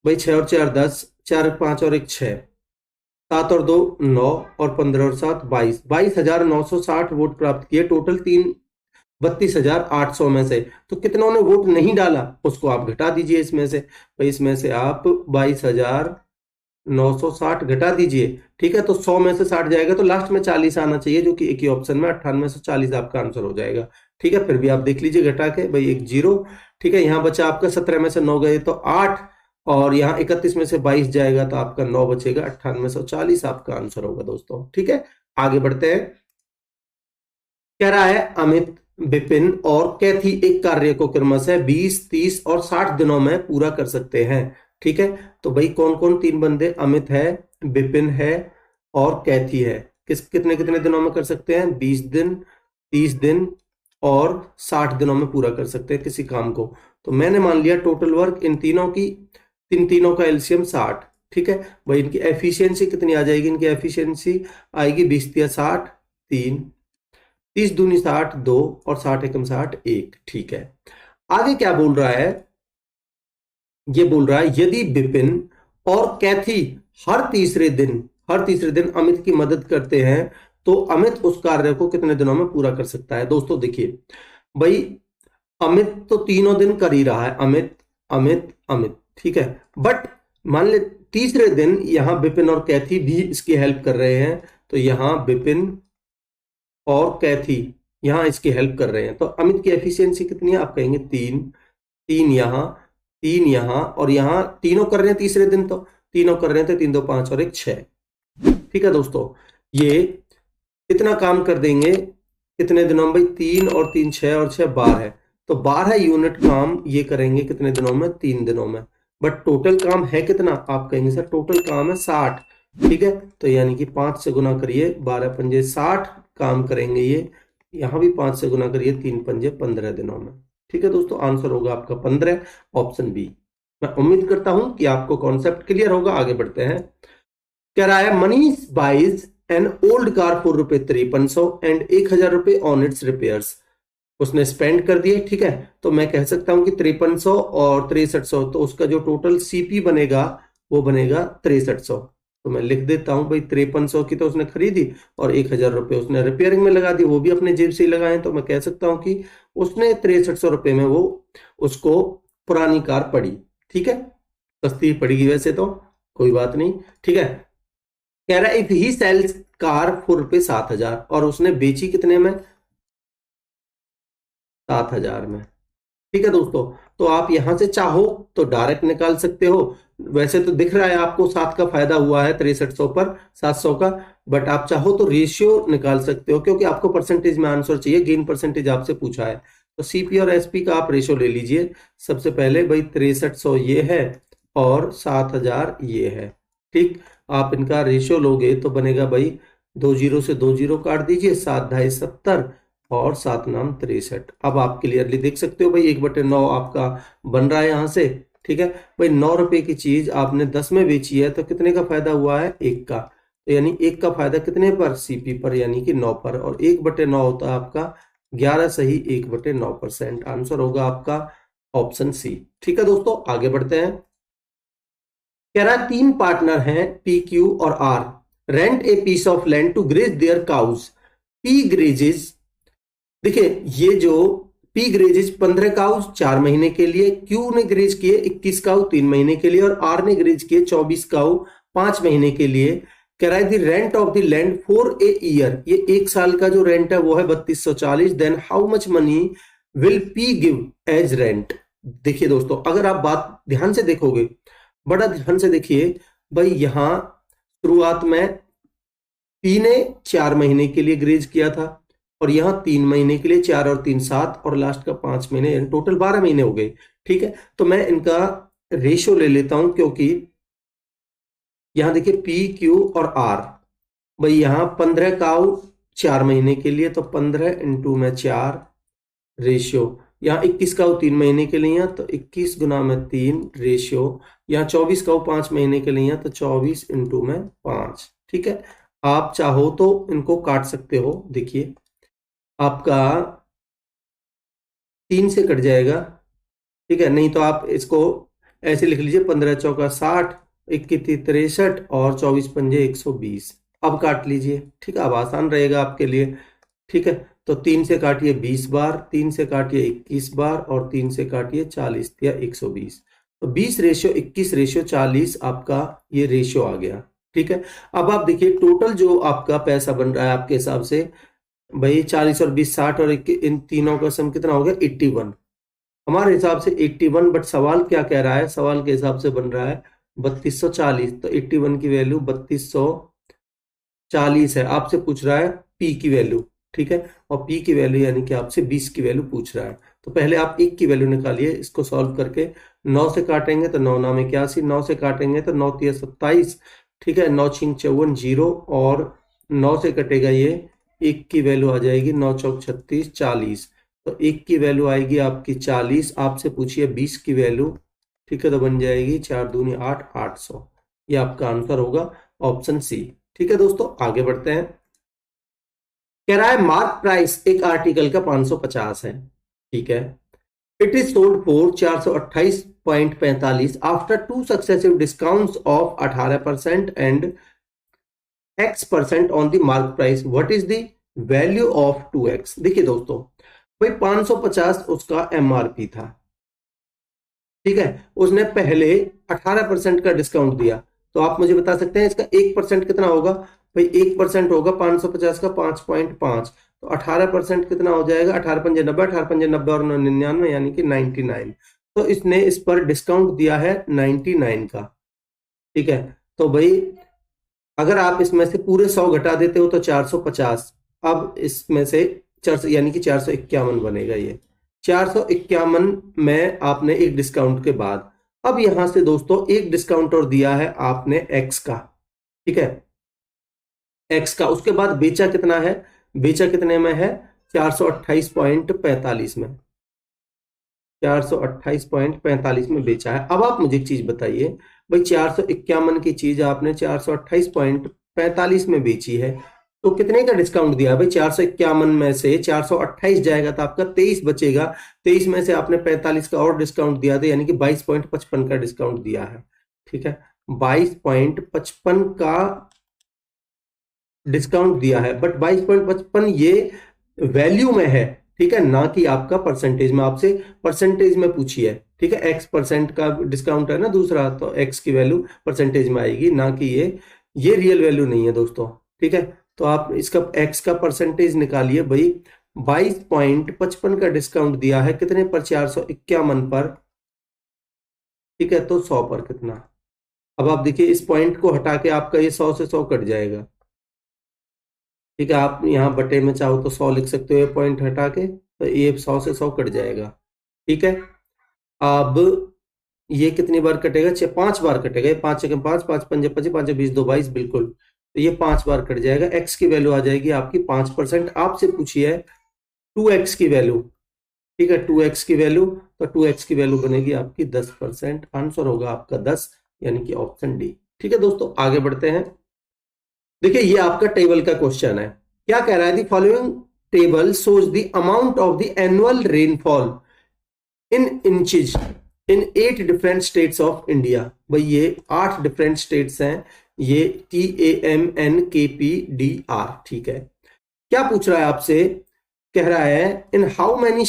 भाई, 6 और 4 10, 4 × 5 और 1 6, 7 और 2 9 और 15 और 7 22, 22,960 वोट प्राप्त किए टोटल 32,800 में से। तो कितनों ने वोट नहीं डाला उसको आप घटा दीजिए इसमें से, भाई इसमें से आप 22,960 घटा दीजिए। ठीक है, तो 100 में से 60 जाएगा तो लास्ट में 40 आना चाहिए, जो कि एक ही ऑप्शन में 9840 आपका आंसर हो जाएगा। ठीक है, फिर भी आप देख लीजिए घटा के, भाई 1 0। ठीक है, यहाँ बचा आपका 17 में से 9 गए तो 8, और यहाँ 31 में से 22 जाएगा तो आपका 9 बचेगा, 9840 आपका आंसर होगा दोस्तों। ठीक है, आगे बढ़ते हैं। कह रहा है अमित, विपिन और कैथी एक कार्य को क्रमशः 20, 30 और 60 दिनों में पूरा कर सकते हैं। ठीक है, तो भाई कौन कौन 3 बंदे, अमित है, विपिन है और कैथी है, कितने कितने दिनों में कर सकते हैं, 20 दिन, 30 दिन और 60 दिनों में पूरा कर सकते हैं किसी काम को। तो मैंने मान लिया टोटल वर्क इन तीनों की, तीनों का एलसीएम 60। ठीक है भाई, इनकी एफिशिएंसी कितनी आ जाएगी, इनकी एफिशिएंसी आएगी 20 × 60 3, 30 दूनी 60 2 और 60 × 60 1। ठीक है, आगे क्या बोल रहा है, ये बोल रहा है यदि विपिन और कैथी हर तीसरे दिन अमित की मदद करते हैं तो अमित उस कार्य को कितने दिनों में पूरा कर सकता है। दोस्तों देखिए भाई, अमित तो तीनों दिन कर ही रहा है, अमित अमित अमित। ठीक है, बट मान ले तीसरे दिन यहां विपिन और कैथी भी इसकी हेल्प कर रहे हैं, तो यहां विपिन और कैथी यहां इसकी हेल्प कर रहे हैं, तो अमित की एफिशिएंसी कितनी है, आप कहेंगे 3, 3 यहां, 3 यहां, और यहां तीनों कर रहे हैं तीसरे दिन, तो तीनों कर रहे हैं तो 3 2 5 और 1 6। ठीक है दोस्तों, ये इतना काम कर देंगे कितने दिनों में भाई, 3 और 3 6 और 6 12, तो 12 यूनिट काम ये करेंगे कितने दिनों में, 3 दिनों में। बट टोटल काम है कितना, आप कहेंगे सर टोटल काम है 60। ठीक है, तो यानी कि 5 से गुना करिए, 12 पंजे 60 काम करेंगे ये, यहां भी 5 से गुना करिए, 3 पंजे 15 दिनों में। ठीक है दोस्तों, आंसर होगा आपका 15, ऑप्शन बी। मैं उम्मीद करता हूं कि आपको कॉन्सेप्ट क्लियर होगा। आगे बढ़ते हैं। कह रहा है Manish buys an old car for ₹5300 and 1000 रुपए ऑन इट्स रिपेयर्स। उसने स्पेंड कर दिए, ठीक है। तो मैं कह सकता हूं कि 5300 और 6300, तो उसका जो टोटल सीपी बनेगा वो बनेगा 6300। तो मैं लिख देता हूं भाई 5300 की तो उसने खरीदी और 1000 रुपए उसने रिपेयरिंग में लगा दी, वो भी अपने जेब से ही लगाए। तो मैं कह सकता हूं कि उसने 6300 रुपए में वो उसको पुरानी कार पड़ी, ठीक है। सस्ती पड़ेगी वैसे तो, कोई बात नहीं, ठीक है। कह रहा है if he sells car for ₹7000 और उसने बेची कितने में, 7000 में, ठीक है दोस्तों। तो आप यहां से चाहो तो डायरेक्ट निकाल सकते हो। वैसे तो दिख रहा है आपको 7 का फायदा हुआ है 6300 पर 700 का, बट आप चाहो तो रेशियो निकाल सकते हो, क्योंकि आपको परसेंटेज में आंसर चाहिए, गेन परसेंटेज आपसे पूछा है। तो सीपी और एसपी का आप रेशियो ले लीजिए। सबसे पहले भाई 6300 ये है और 7000 ये है, ठीक। आप इनका रेशियो लोगे तो बनेगा भाई 2 जीरो से 2 जीरो काट दीजिए, 7 ढाई 70 और 7 नाम 63। अब आप क्लियरली देख सकते हो भाई 1/9 आपका बन रहा है यहां से, ठीक है। भाई 9 रुपए की चीज आपने 10 में बेची है तो कितने का फायदा हुआ है, 1 का। तो यानी 1 का फायदा कितने पर, सीपी पर, यानी कि 9 पर। और 1/9 होता है आपका 11 सही 1/9%। आंसर होगा आपका ऑप्शन सी, ठीक है दोस्तों। आगे बढ़ते हैं। कह रहा है 3 पार्टनर हैं पी क्यू और R rent a piece of land to graze their cows. P grazes, देखिए ये जो पी ग्रेजेज 15 काउज 4 महीने के लिए, क्यू ने ग्रेज किए 21 काउ 3 महीने के लिए और आर ने ग्रेज किए 24 काउ 5 महीने के लिए। कह रहा है the rent of the land for a year, ये 1 साल का जो रेंट है वो है 3240। Then how much money will P give as rent. देखिए दोस्तों, अगर आप बात ध्यान से देखोगे, बड़ा ध्यान से देखिए भाई, यहां शुरुआत में पी ने 4 महीने के लिए ग्रेज किया था और यहां 3 महीने के लिए, 4 और 3 7 और लास्ट का 5 महीने, टोटल 12 महीने हो गए, ठीक है। तो मैं इनका रेशियो ले लेता हूं, क्योंकि यहां देखिए पी क्यू और आर, भाई यहां 15 काउ 4 महीने के लिए तो 15 इंटू में 4 रेशियो, यहाँ 21 काउ 3 महीने के लिए तो 21 गुना में 3 रेशियो, यहाँ 24 काउ 5 महीने के लिए तो 24 इंटू में 5, ठीक है। आप चाहो तो इनको काट सकते हो, देखिए आपका 3 से कट जाएगा, ठीक है। नहीं तो आप इसको ऐसे लिख लीजिए 15 चौका 60, 21 63 और 24 पंजे 120। अब काट लीजिए, ठीक है, अब आसान रहेगा आपके लिए, ठीक है। तो 3 से काटिए 20 बार, 3 से काटिए 21 बार और 3 से काटिए 40 या 120। तो 20 रेशियो 21 रेशियो 40 आपका ये रेशियो आ गया, ठीक है। अब आप देखिए टोटल जो आपका पैसा बन रहा है आपके हिसाब से, भाई 40 और 20 60 और इन तीनों का सम कितना हो गया, 81 हमारे हिसाब से 81। बट सवाल क्या कह रहा है, सवाल के हिसाब से बन रहा है 3240, तो 81 की वैल्यू 3240 है। आपसे पूछ रहा है पी की वैल्यू, ठीक है, और पी की वैल्यू यानी कि आपसे 20 की वैल्यू पूछ रहा है। तो पहले आप 1 की वैल्यू निकालिए, इसको सॉल्व करके 9 से काटेंगे तो 9 नाम 81, 9 से काटेंगे तो 9 तिया 27, ठीक है, 9 छिंग 54 0 और 9 से कटेगा ये, 1 की वैल्यू आ जाएगी 9 चौक 36 40। तो 1 की वैल्यू आएगी आपकी 40, आपसे पूछिए 20 की वैल्यू, ठीक है, तो बन जाएगी 4 दूनी 8 800। ये आपका आंसर होगा ऑप्शन सी, ठीक है दोस्तों। आगे बढ़ते हैं। कह रहा है मार्क प्राइस एक आर्टिकल का 550 है, ठीक है। It is sold for 428.45 after 2 successive discounts of 18% and X% on the mark price. What is the value of 2x। देखिए दोस्तों, भाई 550 उसका एमआरपी था, ठीक है, उसने पहले 18% का डिस्काउंट दिया। तो आप मुझे बता सकते हैं इसका 1% कितना होगा, भाई 1% होगा 550 का 5.5, तो 18% कितना हो जाएगा, 18 पंजे 90, 18 पंजे 90 और 99 यानी कि 99। तो इसने इस पर डिस्काउंट दिया है 99 का, ठीक है। तो भाई अगर आप इसमें से पूरे 100 घटा देते हो तो 450, अब इसमें से 400 यानी कि 451 बनेगा ये 451 में आपने एक डिस्काउंट के बाद। अब यहां से दोस्तों एक डिस्काउंट और दिया है आपने एक्स का, ठीक है, एक्स का। उसके बाद बेचा कितना है, बेचा कितने में है, 428.45 में, 428.45 में बेचा है। अब आप मुझे एक चीज बताइए, भाई 451 की चीज आपने 428.45 में बेची है, तो कितने का डिस्काउंट दिया भाई? 451 में से 428 जाएगा तो आपका 23 बचेगा। 23 में से आपने 45 का और डिस्काउंट दिया था, यानी कि 22.55 का डिस्काउंट दिया है। ठीक है, 22.55 का डिस्काउंट दिया है, बट 22.55 ये वैल्यू में है, ठीक है, ना कि आपका परसेंटेज में। आपसे परसेंटेज में पूछी है, ठीक है, x% का डिस्काउंट है ना दूसरा, तो x की वैल्यू परसेंटेज में आएगी, ना कि ये रियल वैल्यू नहीं है दोस्तों। ठीक है, तो आप इसका x का परसेंटेज निकालिए भाई। 22.55 का डिस्काउंट दिया है कितने पर? 451 पर। ठीक है, तो 100 पर कितना? अब आप देखिए, इस पॉइंट को हटा के आपका ये 100 से 100 कट जाएगा। ठीक है, आप यहाँ बटे में चाहो तो 100 लिख सकते हो, ये पॉइंट हटा के, तो ये 100 से 100 कट जाएगा। ठीक है, अब ये कितनी बार कटेगा? 5 बार कटेगा। ये 5 छक्के 5, 5 पंजे 25, 5 20 2 22, बिल्कुल। तो ये 5 बार कट जाएगा। x की वैल्यू आ जाएगी आपकी 5%। आपसे पूछी है 2x की वैल्यू। ठीक है, 2x की वैल्यू, तो 2x की वैल्यू बनेगी आपकी 10%। आंसर होगा आपका 10, यानी कि ऑप्शन डी। ठीक है दोस्तों, आगे बढ़ते हैं। देखिए, ये आपका टेबल का क्वेश्चन है। क्या कह रहा है? The following table shows the amount of the annual rainfall in inches in 8 different states of India. भाई ये 8 डिफरेंट स्टेट्स हैं, ये TAMNKPDR। ठीक है, क्या पूछ रहा है आपसे? कह रहा है in how many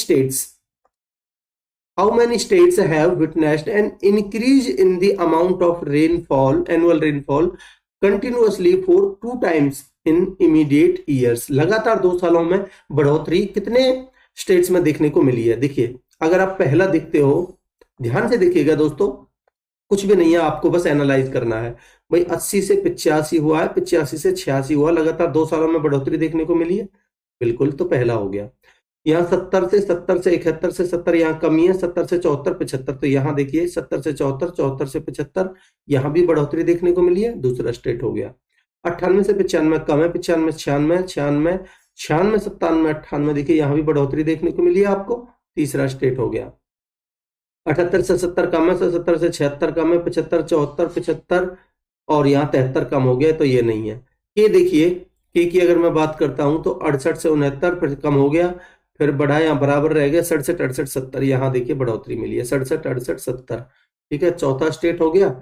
states have witnessed an increase in the amount of rainfall, annual rainfall continuously for 2 times in immediate years. लगातार 2 सालों में बढ़ोतरी कितने स्टेट्स में देखने को मिली है? देखिए, अगर आप पहला देखते हो, ध्यान से देखिएगा दोस्तों, कुछ भी नहीं है, आपको बस एनालाइज करना है। भाई 80 से 85 हुआ है, 85 से 86 हुआ, लगातार 2 सालों में बढ़ोतरी देखने को मिली है, बिल्कुल, तो पहला हो गया। यहाँ 70 से 71 से 70 यहाँ कमी है, 70 से 74 75, तो यहाँ देखिए 70 से 74, 74 से 75, यहाँ भी बढ़ोतरी देखने को मिली है, दूसरा स्टेट हो गया। 98 से 95 कम है, 95 96 96 96 97 98, देखिए यहाँ भी बढ़ोतरी देखने को मिली है आपको, तीसरा स्टेट हो गया। 78 से 70 कम है, 70 से 76 कम है, 75 74 75, और यहाँ 73 कम हो गया, तो ये नहीं है। ये देखिए, के की अगर मैं बात करता हूं तो 68 से 69 फिर कम हो गया, फिर बढ़ा, यहाँ बराबर रह गया, 67 68 70, यहाँ देखिए बढ़ोतरी मिली है, 67 68 70। ठीक है, चौथा स्टेट हो गया।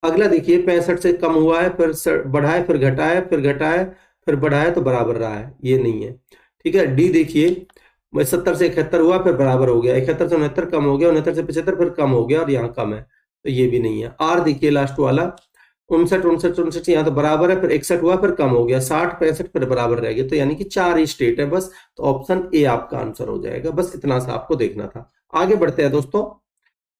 अगला देखिए, 65 से कम हुआ है, फिर बढ़ा है, फिर घटा है, फिर घटा है, फिर बढ़ा है, तो बराबर रहा है, ये नहीं है। ठीक है, डी देखिए, 70 से 71 हुआ, फिर बराबर हो गया, 71 से 69 कम हो गया, 69 से 75 फिर कम हो गया, और यहाँ कम है, तो ये भी नहीं है। आर देखिए, लास्ट वाला 59 59 59, यहाँ तो बराबर है, फिर 61 हुआ, फिर कम हो गया, 60 65 फिर बराबर रह गया, तो यानी कि 4 ही स्टेट है बस, तो ऑप्शन ए आपका आंसर हो जाएगा। बस इतना सा आपको देखना था। आगे बढ़ते हैं दोस्तों।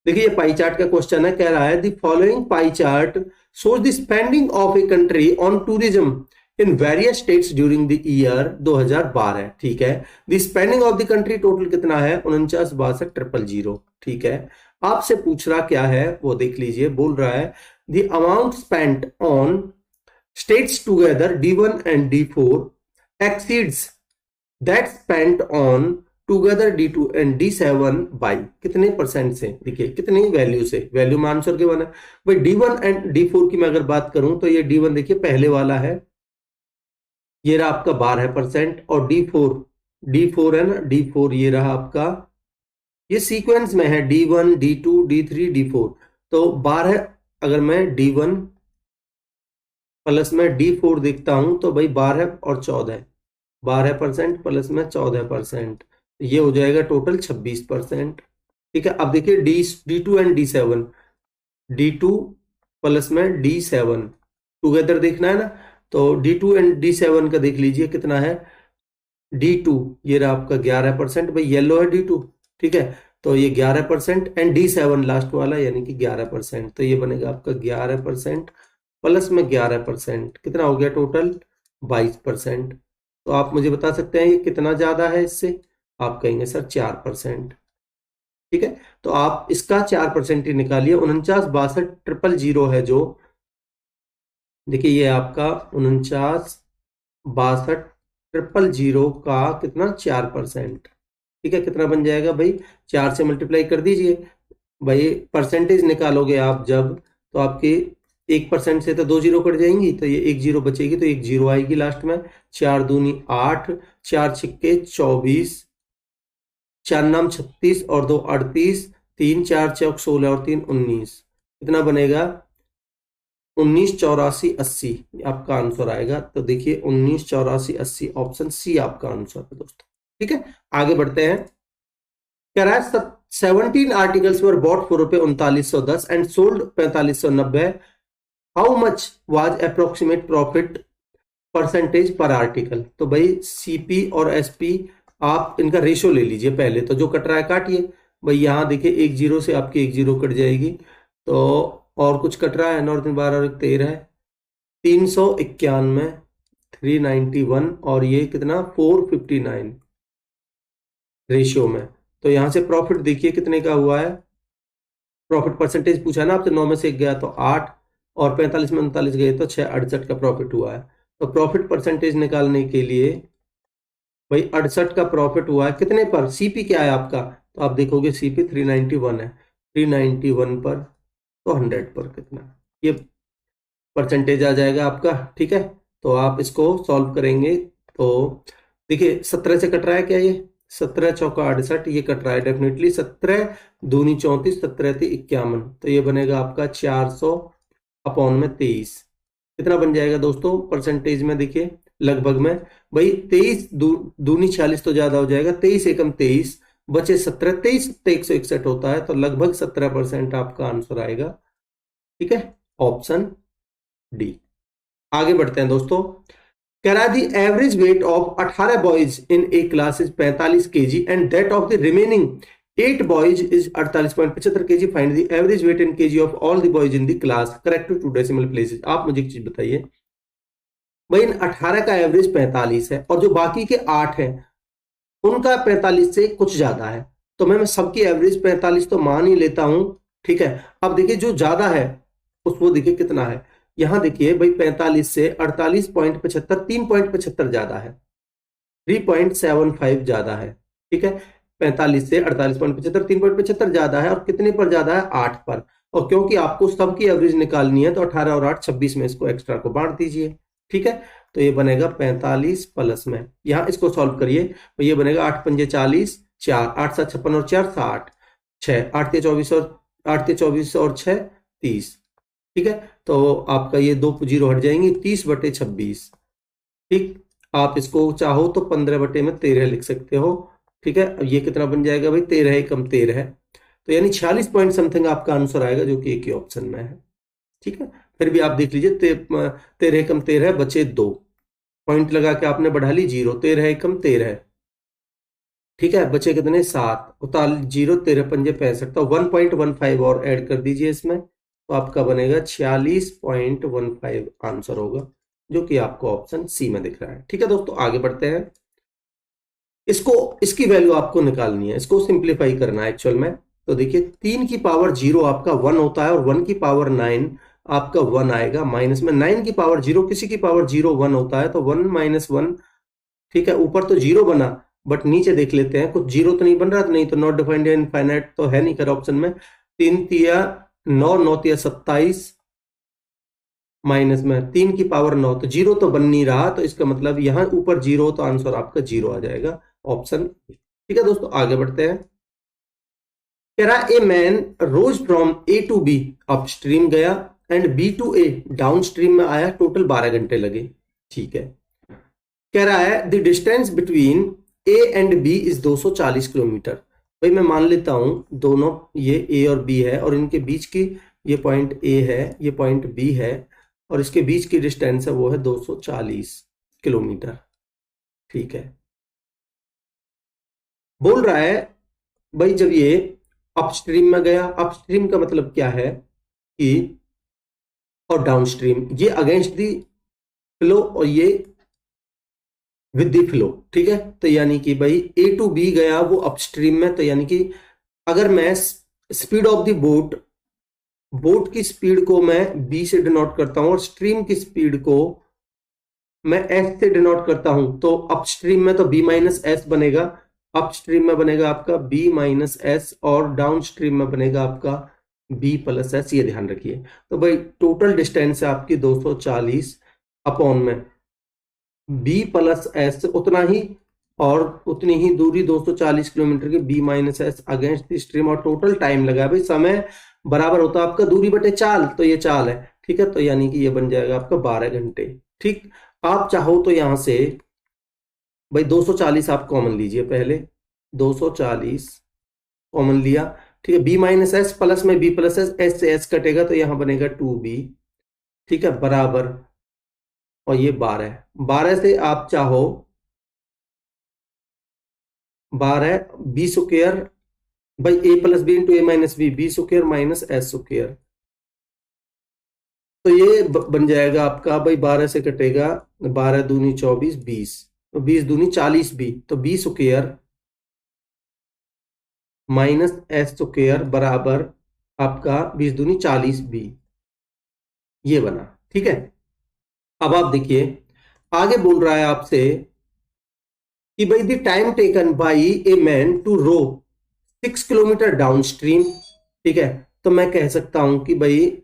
देखिए, ये पाई चार्ट का क्वेश्चन है। कह रहा है the following pie chart shows the spending of a country on tourism in various states during the year 2012। ठीक है, the spending of the country total कितना है? 49,62,000। ठीक है, आपसे पूछ रहा क्या है वो देख लीजिए। बोल रहा है the amount spent on states together D1 and D4 exceeds that spent on together D2 and D7 by कितने परसेंट से? देखिए, कितनी वैल्यू से, वैल्यू में आंसर के बना। भाई D1 एंड D4 की मैं अगर बात करूं तो ये D1 देखिए पहले वाला है, ये रहा आपका 12%, और D4 है ना, D4 ये रहा आपका, ये सीक्वेंस में है, D1 D2 D3 D4, तो 12। अगर मैं D1 प्लस में D4 देखता हूं तो भाई 12 और 14, 12% प्लस में 14%, ये हो जाएगा टोटल 26%। ठीक है, अब देखिए D2 and D7, D2 plus में D7 टुगेदर देखना है ना, तो D2 एंड D7 का देख लीजिए कितना है। D2 ये रहा आपका 11%, भाई येलो है D2। ठीक है, तो ये 11%, एंड D7 लास्ट वाला यानी कि 11%, तो ये बनेगा आपका 11% प्लस में 11%, कितना हो गया टोटल? 22%। तो आप मुझे बता सकते हैं ये कितना ज्यादा है इससे? आप कहेंगे सर 4%। ठीक है, तो आप इसका 4% ही निकालिए। 49,62,000 है जो, देखिए ये आपका 49,62,000 का कितना? 4%। ठीक है, कितना बन जाएगा भाई? 4 से मल्टीप्लाई कर दीजिए। भाई परसेंटेज निकालोगे आप जब, तो आपके 1% से तो 2 जीरो कट जाएंगी, तो ये 1 जीरो बचेगी, तो 1 जीरो आएगी लास्ट में। 4 दूनी 8, 4 छिक्के 24, 4 नाम 36 और 2 38, 3 4 चौक 16 और 3 19, कितना बनेगा 19 84 80 आपका आंसर आएगा। तो देखिए 19 84 80 ऑप्शन सी आपका आंसर है दोस्तों। ठीक है, आगे बढ़ते हैं। कह रहा है 17 articles were bought for ₹3910 and sold 4590। How much was approximate profit percentage per article. तो भाई सीपी और एसपी आप इनका रेशो ले लीजिए पहले, तो जो कट रहा है काटिए भाई। यहाँ देखिए 1 जीरो से आपकी 1 जीरो कट जाएगी, तो और कुछ कट रहा है, 9 12 और 13 391, 391 और ये कितना 459 रेशियो में। तो यहां से प्रॉफिट देखिए कितने का हुआ है। प्रॉफिट परसेंटेज पूछा ना आपसे, 9 में से 1 गया तो 8 और 45 में 39 गए तो 668 का प्रॉफिट हुआ है। तो प्रॉफिट परसेंटेज निकालने के लिए भाई 68 का प्रॉफिट हुआ है कितने पर, सीपी क्या है आपका, तो आप देखोगे सीपी 391 है, 391 पर तो 100 पर कितना, ये परसेंटेज आ जाएगा आपका। ठीक है, तो आप इसको सॉल्व करेंगे तो देखिए 17 से कट रहा है क्या, ये 17 चौका 68 ये कट रहा है डेफिनेटली। 17 दूनी 34, 17 थी 51, तो ये बनेगा आपका 400 अपॉन में 23, कितना बन जाएगा दोस्तों परसेंटेज में देखिए लगभग में भाई 23 दूनी 46 तो ज्यादा हो जाएगा, 23 एकम 23 बचे 17, 23 161 होता है, तो लगभग 17% आपका आंसर आएगा। ठीक है, ऑप्शन डी। आगे बढ़ते हैं दोस्तों। कह रहा है the average weight of 18 boys in a class is 45 kg and that of the remaining 8 boys is 48.75 kg। Find the average weight in kg of all the boys in the class, correct to decimal places. आप मुझे एक चीज बताइए भाई, इन 18 का average 45 है और जो बाकी के 8 हैं उनका 45 से कुछ ज्यादा है, तो मैं सबकी एवरेज 45 तो मान ही लेता हूं। ठीक है, अब देखिए जो ज्यादा है उसको देखिए कितना है, यहां देखिए भाई 45 से 48.75, 3.75 ज्यादा है, 3.75 ज्यादा है। ठीक है, 45 से 48.75, 3.75 ज्यादा है, और कितने पर ज्यादा है 8 पर। और क्योंकि आपको सबकी एवरेज निकालनी है तो 18 और 8 26 में इसको एक्स्ट्रा को बांट दीजिए। ठीक है, तो ये बनेगा 45 प्लस में, यहां इसको सॉल्व करिए तो ये बनेगा 8 पंजे 40, 4 8 7 56 और 4 60, 6 8 24 और 8 24 और 6 30। ठीक है, तो आपका ये 2 जीरो हट जाएंगे, 30/26। ठीक, आप इसको चाहो तो 15/13 लिख सकते हो। ठीक है, अब ये कितना बन जाएगा भाई 13 एकम 13 है, तो यानी 46 पॉइंट समथिंग आपका आंसर आएगा, जो कि एक ही ऑप्शन में है। ठीक है, फिर भी आप देख लीजिए 13 एकम 13 बचे 2 पॉइंट लगा के आपने बढ़ा ली 0, 13 एकम 13। ठीक है, बचे कितने 7, उतार 0 13 पंजे 65, तो 1.15 और ऐड कर दीजिए इसमें, तो आपका बनेगा 46.15 आंसर होगा, जो कि आपको ऑप्शन सी में दिख रहा है। ठीक है दोस्तों, आगे बढ़ते हैं। इसकी वैल्यू आपको निकालनी है, इसको सिंप्लीफाई करना है एक्चुअल में। तो देखिए 3 की पावर 0 आपका 1 होता है और 1 की पावर 9 आपका 1 आएगा, माइनस में 9 की पावर 0, किसी की पावर 0 1 होता है, तो 1 - 1। ठीक है, ऊपर तो 0 बना बट नीचे देख लेते हैं, कुछ 0 तो नहीं बन रहा, तो नहीं तो नॉट डिफाइंड या इनफाइनाइट तो है नहीं कर ऑप्शन में। 3 तिया 9, 9 तिया 27, माइनस में 3 की पावर 9, तो 0 तो बन नहीं रहा, तो इसका मतलब यहां ऊपर 0 तो आंसर आपका 0 आ जाएगा, ऑप्शन। ठीक है दोस्तों, आगे बढ़ते हैं। कह रहा a man rows from A to B upstream गया and B to A down stream में आया, टोटल 12 घंटे लगे। ठीक है, कह रहा है the distance between A and B is 240 kilometre. भाई मैं मान लेता हूं दोनों ये ए और बी है और इनके बीच की ये पॉइंट ए है, ये पॉइंट बी है, और इसके बीच की डिस्टेंस है वो है 240 किलोमीटर। ठीक है, बोल रहा है भाई जब ये अपस्ट्रीम में गया, अपस्ट्रीम का मतलब क्या है कि, और डाउनस्ट्रीम ये अगेंस्ट दी फ्लो और ये विद दी फ्लो। ठीक है, तो यानी कि भाई ए टू बी गया वो अपस्ट्रीम में, तो यानी कि अगर मैं स्पीड ऑफ द बोट की स्पीड को मैं बी से डिनोट करता हूं और स्ट्रीम की स्पीड को मैं एस से डिनोट करता हूं, तो अपस्ट्रीम में तो बी माइनस एस बनेगा, अपस्ट्रीम में बनेगा आपका बी माइनस एस, और डाउन स्ट्रीम में बनेगा आपका बी प्लस एस, ये ध्यान रखिए। तो भाई टोटल डिस्टेंस है आपकी 240 अपॉन में बी प्लस एस उतना ही, और उतनी ही दूरी 240 किलोमीटर की B minus S against the stream, और टोटल टाइम लगा है भाई, समय बराबर होता है आपका दूरी बटे चाल, तो ये चाल है, ठीक है। तो यानी कि ये बन जाएगा आपका 12 घंटे, ठीक। आप चाहो तो यहां से भाई 240 आप कॉमन लीजिए पहले, 240 कॉमन लिया, ठीक है। बी माइनस एस प्लस में बी प्लस एस, एस से एस कटेगा तो यहां बनेगा 2b, ठीक है, बराबर, और ये 12, 12 से आप चाहो 12 बी स्क्वायर भाई a plus b into a minus b, b square minus S square, तो ये बन जाएगा आपका भाई 12 से कटेगा 12 दूनी 24, 20, तो 20 दूनी 40 बी, तो B square minus S square बराबर आपका 20 दूनी 40 बी, ये बना, ठीक है। अब आप देखिए आगे बोल रहा है आपसे कि भाई the time taken by a man to row 6 kilometre downstream, ठीक है। तो मैं कह सकता हूं कि भाई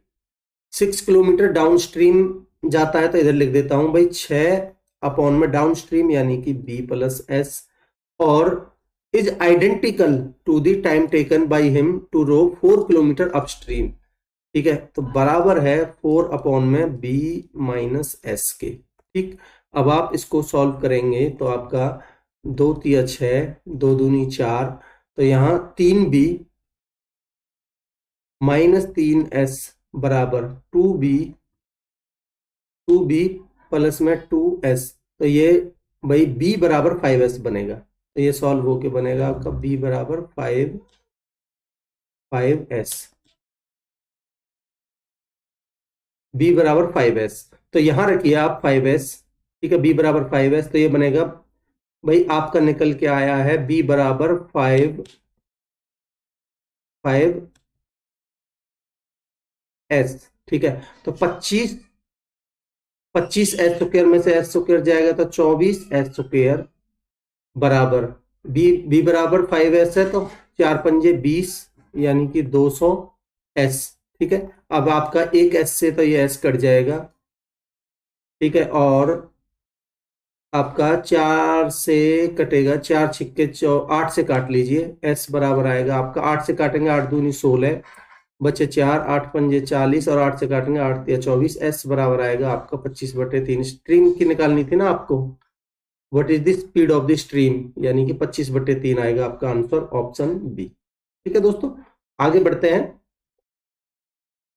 6 किलोमीटर डाउन स्ट्रीम जाता है, तो इधर लिख देता हूं भाई 6 अपॉन में डाउन स्ट्रीम यानी कि बी प्लस एस, और is identical to the time taken by him to row 4 kilometre upstream, ठीक है। तो बराबर है 4 अपॉन में बी माइनस एस के, ठीक। अब आप इसको सॉल्व करेंगे तो आपका 2 तिया 6, 2 दूनी 4, तो यहां 3b माइनस 3s बराबर 2b प्लस में 2s, तो ये भाई b बराबर 5s बनेगा, तो ये सॉल्व होके बनेगा आपका b बराबर 5s, b बराबर 5s, तो यहां रखिए आप 5s, ठीक है, b बराबर 5s, तो ये बनेगा भाई आपका निकल के आया है b बराबर 5s, ठीक है। तो 25 एस स्क्वायर में से एस स्क्वायर जाएगा तो 24 एस स्क्वायर बराबर बी बराबर 5s है, तो 4 पंजे 20 यानी कि 200 एस, ठीक है। अब आपका एक एस से तो ये एस कट जाएगा, ठीक है, और आपका 4 से कटेगा, 4 छिक्के 8 से काट लीजिए, एस बराबर आएगा आपका 8 से काटेंगे 8 दूनी 16 बचे 4, 8 पंजे 40, और 8 से काटेंगे 8 तिया 24, एस बराबर आएगा आपका 25/3। स्ट्रीम की निकालनी थी ना आपको, what is the speed of the stream, यानी कि 25/3 आएगा आपका आंसर, ऑप्शन बी, ठीक है दोस्तों। आगे बढ़ते हैं।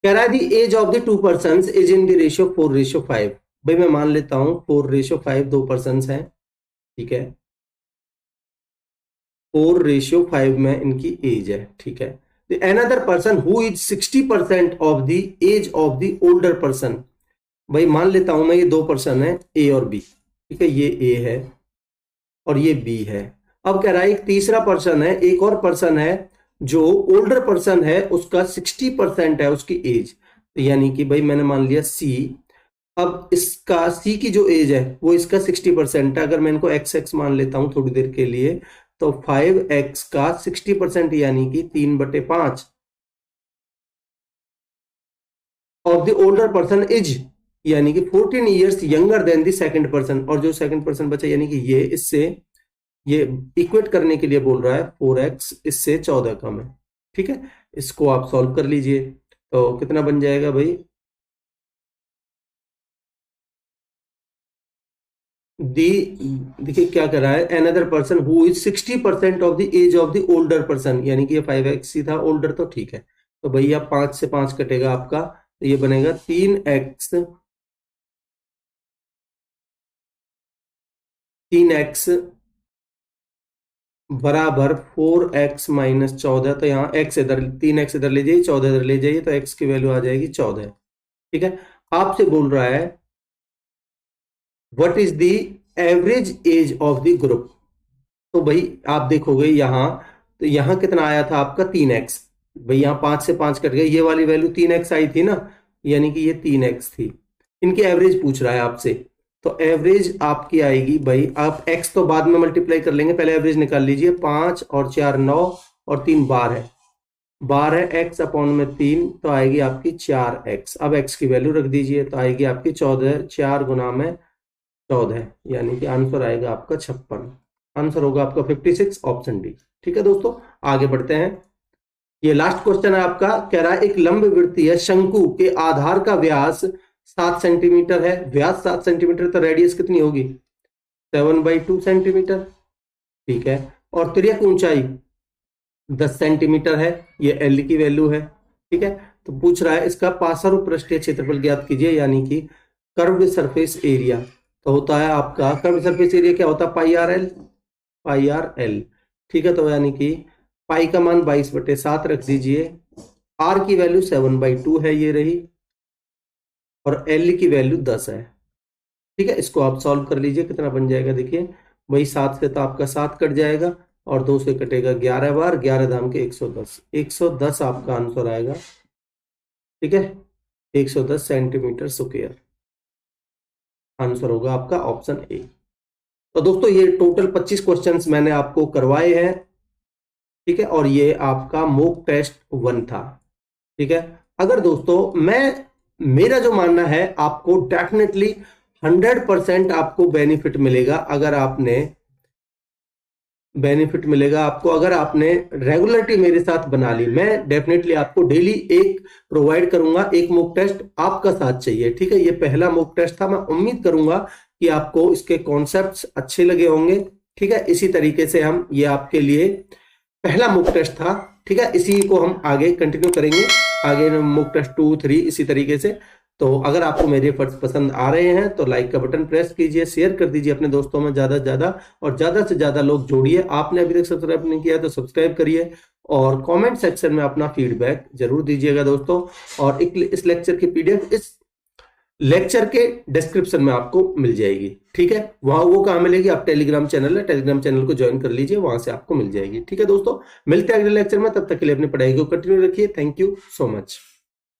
कह रहा है the age of the 2 persons is in the ratio 4:5, भाई मैं मान लेता हूं 4:5 2 पर्सन्स हैं, ठीक है, 4:5 में इनकी एज है, ठीक है। another person who is 60% of the age of the older person, भाई मान लेता हूं मैं ये 2 पर्सन है ए और बी, ठीक है, ये ए है और ये बी है। अब कह रहा है एक तीसरा पर्सन है, एक और पर्सन है जो ओल्डर पर्सन है, उसका 60% है उसकी एज, यानी कि भाई मैंने मान लिया सी। अब इसका सी की जो एज है वो इसका 60% है, अगर मैं इनको एक्स एक्स मान लेता हूं थोड़ी देर के लिए, तो 5x का 60% यानी कि 3/5 of the older person is, यानी कि 14 years younger than the second person, और जो सेकंड पर्सन बचा यानी कि ये, इससे ये इक्वेट करने के लिए बोल रहा है 4x इससे 14 कम है, ठीक है। इसको आप सॉल्व कर लीजिए तो कितना बन जाएगा भाई, देखिए क्या कर रहा है, another person who is 60% of the age of the older person, यानी कि ये 5x ही था, ओल्डर तो ठीक है, तो भैया 5 से 5 कटेगा आपका, तो ये बनेगा 3x बराबर 4x माइनस 14, तो यहाँ x इधर 3x इधर ले जाइए, 14 इधर ले जाइए, तो x की वैल्यू आ जाएगी 14, ठीक है। आपसे बोल रहा है what is the average age of the group, तो भाई आप देखोगे यहां, तो यहां कितना आया था आपका 3x, भाई यहां 5 से 5 कट गए, ये वाली वैल्यू 3x आई थी ना, यानी कि ये 3x थी, इनकी एवरेज पूछ रहा है आपसे, तो एवरेज आपकी आएगी भाई, आप x तो बाद में मल्टीप्लाई कर लेंगे, पहले एवरेज निकाल लीजिए, 5 और 4 9 और 3 12 है, 12x अपॉन में 3 तो आएगी आपकी 4x। अब x की वैल्यू रख दीजिए तो आएगी आपकी 14, 4 गुना में 14, यानी कि आंसर आएगा आपका 56। आंसर होगा आपका 56, ऑप्शन डी। ठीक है दोस्तों, आगे बढ़ते हैं। ये लास्ट क्वेश्चन है आपका, कह रहा है एक लंबवृत्तीय शंकु के आधार का व्यास 7 सेंटीमीटर है। व्यास 7 सेंटीमीटर तो रेडियस कितनी होगी? 7/2 सेंटीमीटर। ठीक है, और तिर्यक ऊंचाई 10 सेंटीमीटर है, ये एल की वैल्यू है। ठीक है, तो पूछ रहा है इसका पार्श्व पृष्ठीय क्षेत्रफल ज्ञात कीजिए, यानी कि कर्व्ड सरफेस एरिया। तो होता है आपका कर्व्ड सरफेस एरिया क्या होता है? पाई आर एल, पाई आर एल। ठीक है, तो यानी कि पाई का मान 22/7 रख दीजिए, आर की वैल्यू 7/2 है ये रही, और एल की वैल्यू 10 है। ठीक है, इसको आप सॉल्व कर लीजिए, कितना बन जाएगा देखिए, वही 7 से तो आपका 7 कट जाएगा और 2 से कटेगा 11 बार, 11 दाम के 110, 110 आपका आंसर आएगा। ठीक है, 110 सेंटीमीटर स्क्वायर आंसर होगा आपका ऑप्शन ए। तो दोस्तों ये टोटल 25 क्वेश्चंस मैंने आपको करवाए हैं। ठीक है, और ये आपका मॉक टेस्ट 1 था। ठीक है, अगर दोस्तों मेरा जो मानना है, आपको डेफिनेटली 100% आपको बेनिफिट मिलेगा अगर आपने रेगुलरिटी मेरे साथ बना ली। मैं डेफिनेटली आपको डेली एक प्रोवाइड करूंगा, एक मॉक टेस्ट आपका साथ चाहिए। ठीक है, ये पहला मॉक टेस्ट था, मैं उम्मीद करूंगा कि आपको इसके कॉन्सेप्ट्स अच्छे लगे होंगे। ठीक है, इसी तरीके से ये आपके लिए पहला मॉक टेस्ट था। ठीक है, इसी को हम आगे कंटिन्यू करेंगे, आगे मॉक टेस्ट 2, 3 इसी तरीके से। तो अगर आपको मेरे एफर्ट्स पसंद आ रहे हैं तो लाइक का बटन प्रेस कीजिए, शेयर कर दीजिए अपने दोस्तों में ज्यादा से ज्यादा, और ज्यादा से ज्यादा लोग जोड़िए। आपने अभी तक सब्सक्राइब नहीं किया तो सब्सक्राइब करिए, और कमेंट सेक्शन में अपना फीडबैक जरूर दीजिएगा दोस्तों। और इस लेक्चर की पीडीएफ इस लेक्चर के डिस्क्रिप्शन में आपको मिल जाएगी। ठीक है, वहां वो कहां मिलेगी? आप टेलीग्राम चैनल है, टेलीग्राम चैनल को ज्वाइन कर लीजिए, वहां से आपको मिल जाएगी। ठीक है दोस्तों, मिलते हैं अगले लेक्चर में, तब तक के लिए अपनी पढ़ाई को कंटिन्यू रखिए। Thank you so much.